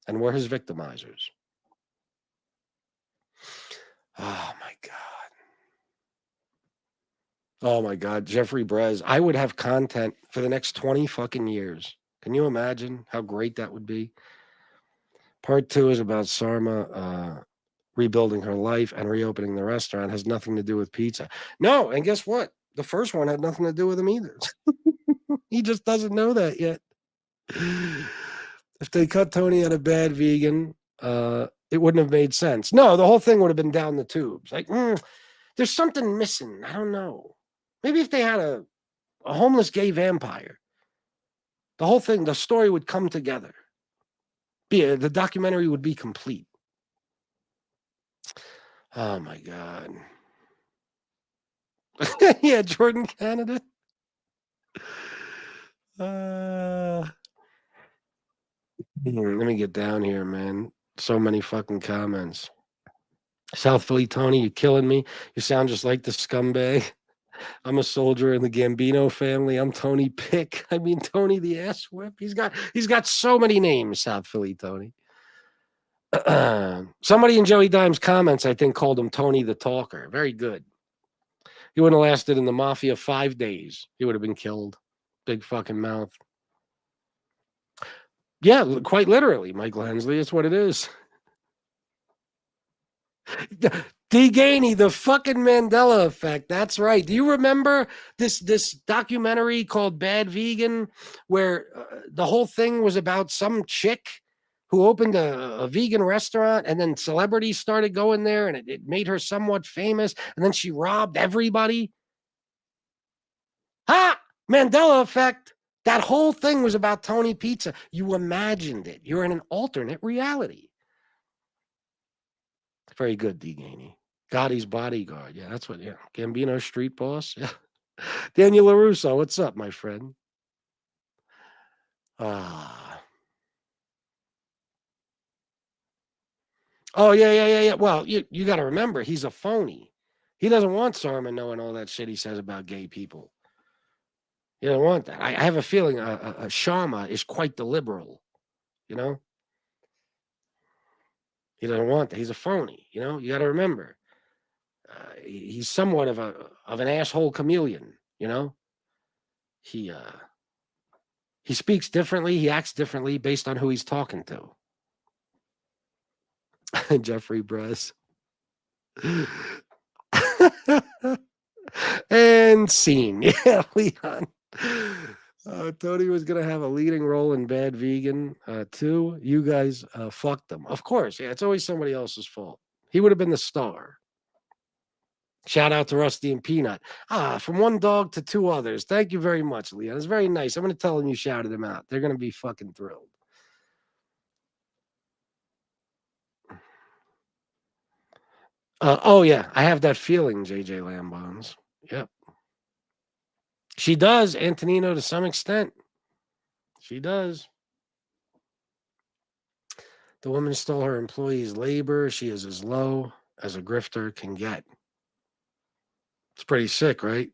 and we're his victimizers. Oh, my God. Oh, my God. Jeffrey Brez. I would have content for the next 20 fucking years. Can you imagine how great that would be? Part 2 is about Sharma rebuilding her life and reopening the restaurant. Has nothing to do with pizza. No, and guess what? The first one had nothing to do with him either. He just doesn't know that yet. If they cut Tony out of Bad Vegan, it wouldn't have made sense. No, the whole thing would have been down the tubes. Like, there's something missing. I don't know. Maybe if they had a homeless gay vampire, the whole thing, the story would come together. The documentary would be complete. Oh, my God. Yeah, Jordan, Canada. Let me get down here, man. So many fucking comments. South Philly Tony, you killing me. You sound just like the scumbag. I'm a soldier in the Gambino family. I'm Tony Pick. I mean, Tony the ass whip. He's got so many names, South Philly Tony. Somebody in Joey Dimes' comments, I think, called him Tony the Talker. Very good. He wouldn't have lasted in the mafia 5 days. He would have been killed. Big fucking mouth. Yeah, quite literally, Michael Hensley. It's what it is. D. Gainey, the fucking Mandela effect. That's right. Do you remember this documentary called Bad Vegan, where the whole thing was about some chick who opened a vegan restaurant, and then celebrities started going there, and it made her somewhat famous, and then she robbed everybody? Mandela effect. That whole thing was about Tony Pizza. You imagined it. You're in an alternate reality. Very good, D. Gainey. Gotti's bodyguard. Yeah, that's what, yeah. Gambino street boss. Yeah. Daniel LaRusso, what's up, my friend? Oh, yeah. Well, you got to remember, he's a phony. He doesn't want Sharma knowing all that shit he says about gay people. You don't want that. I have a feeling Sharma is quite the liberal, you know? He doesn't want that. He's a phony, you know? You got to remember. He's somewhat of an asshole chameleon, you know? He speaks differently. He acts differently based on who he's talking to. Jeffrey Bress. And scene. Yeah, Leon. Tony was going to have a leading role in Bad Vegan, too. You guys fucked him. Of course. Yeah, it's always somebody else's fault. He would have been the star. Shout out to Rusty and Peanut. From one dog to 2 others. Thank you very much, Leon. It's very nice. I'm going to tell them you shouted them out. They're going to be fucking thrilled. Oh, yeah. I have that feeling, JJ Lambones. Yep. She does, Antonino, to some extent. She does. The woman stole her employee's labor. She is as low as a grifter can get. It's pretty sick, right?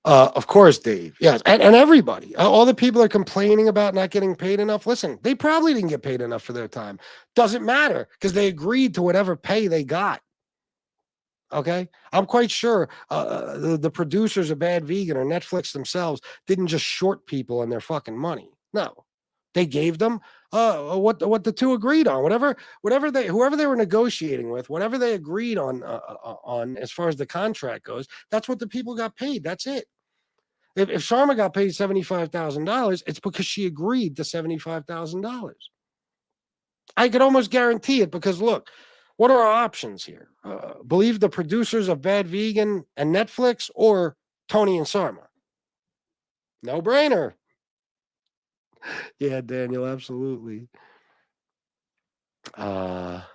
Of course, Dave. Yes, and everybody. All the people are complaining about not getting paid enough. Listen, they probably didn't get paid enough for their time. Doesn't matter, because they agreed to whatever pay they got. Okay? I'm quite sure the producers of Bad Vegan or Netflix themselves didn't just short people on their fucking money. No. They gave them what the two agreed on, whoever they were negotiating with, whatever they agreed on as far as the contract goes. That's what the people got paid. That's it. If Sharma got paid $75,000, it's because she agreed to $75,000. I could almost guarantee it because look, what are our options here? Believe the producers of Bad Vegan and Netflix, or Tony and Sharma? No brainer. Yeah, Daniel, absolutely. Oh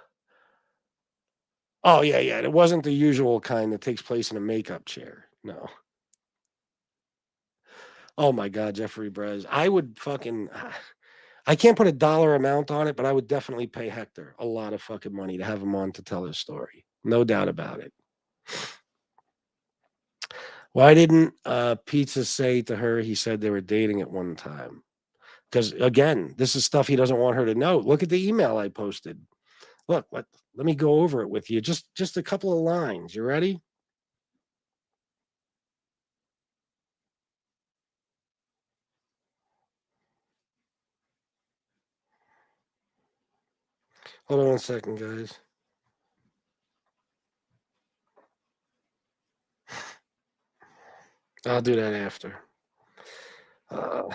yeah. It wasn't the usual kind that takes place in a makeup chair. No. Oh my God, Jeffrey Brez. I would fucking. I can't put a dollar amount on it, but I would definitely pay Hector a lot of fucking money to have him on to tell his story. No doubt about it. Why didn't Pizza say to her he said they were dating at one time? Because again, this is stuff he doesn't want her to know. Look at the email I posted. Look, let me go over it with you. Just a couple of lines. You ready? Hold on 1 second, guys. I'll do that after.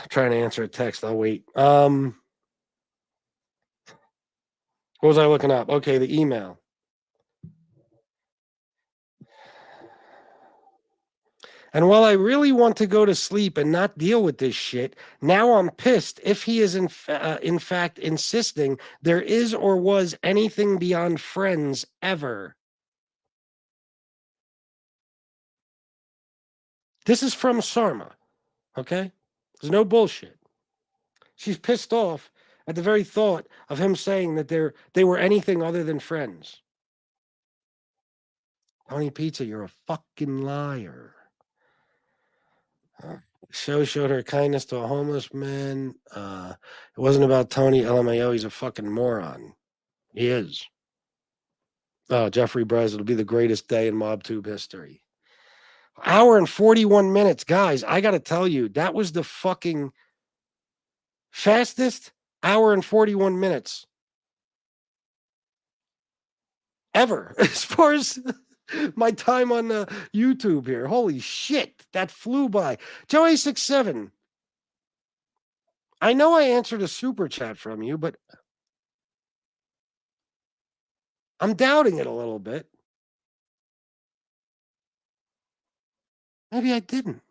Trying to answer a text. I'll wait. What was I looking up? Okay, the email. And while I really want to go to sleep and not deal with this shit, now I'm pissed if he is in fact insisting there is or was anything beyond friends ever. This is from Sharma, okay? There's no bullshit. She's pissed off at the very thought of him saying that they were anything other than friends. Tony Pizza, you're a fucking liar. Show showed her kindness to a homeless man. It wasn't about Tony. LMAO, he's a fucking moron. He is. Oh, Jeffrey Brez, it'll be the greatest day in MobTube history. Hour and 41 minutes. Guys, I got to tell you, that was the fucking fastest hour and 41 minutes ever as far as my time on YouTube here. Holy shit, that flew by. Joey67, I know I answered a super chat from you, but I'm doubting it a little bit. Maybe I didn't.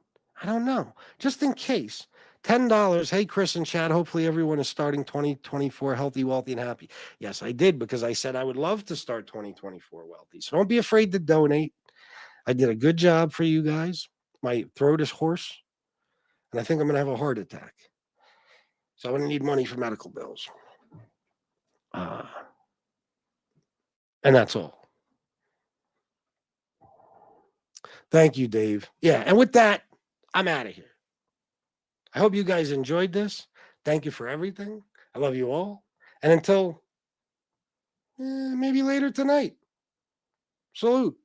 I don't know. Just in case. $10. Hey, Chris and Chad. Hopefully everyone is starting 2024 healthy, wealthy, and happy. Yes, I did, because I said I would love to start 2024 wealthy. So don't be afraid to donate. I did a good job for you guys. My throat is hoarse, and I think I'm going to have a heart attack. So I'm going to need money for medical bills. And that's all. Thank you, Dave. Yeah, and with that, I'm out of here. I hope you guys enjoyed this. Thank you for everything. I love you all. And until maybe later tonight, salute.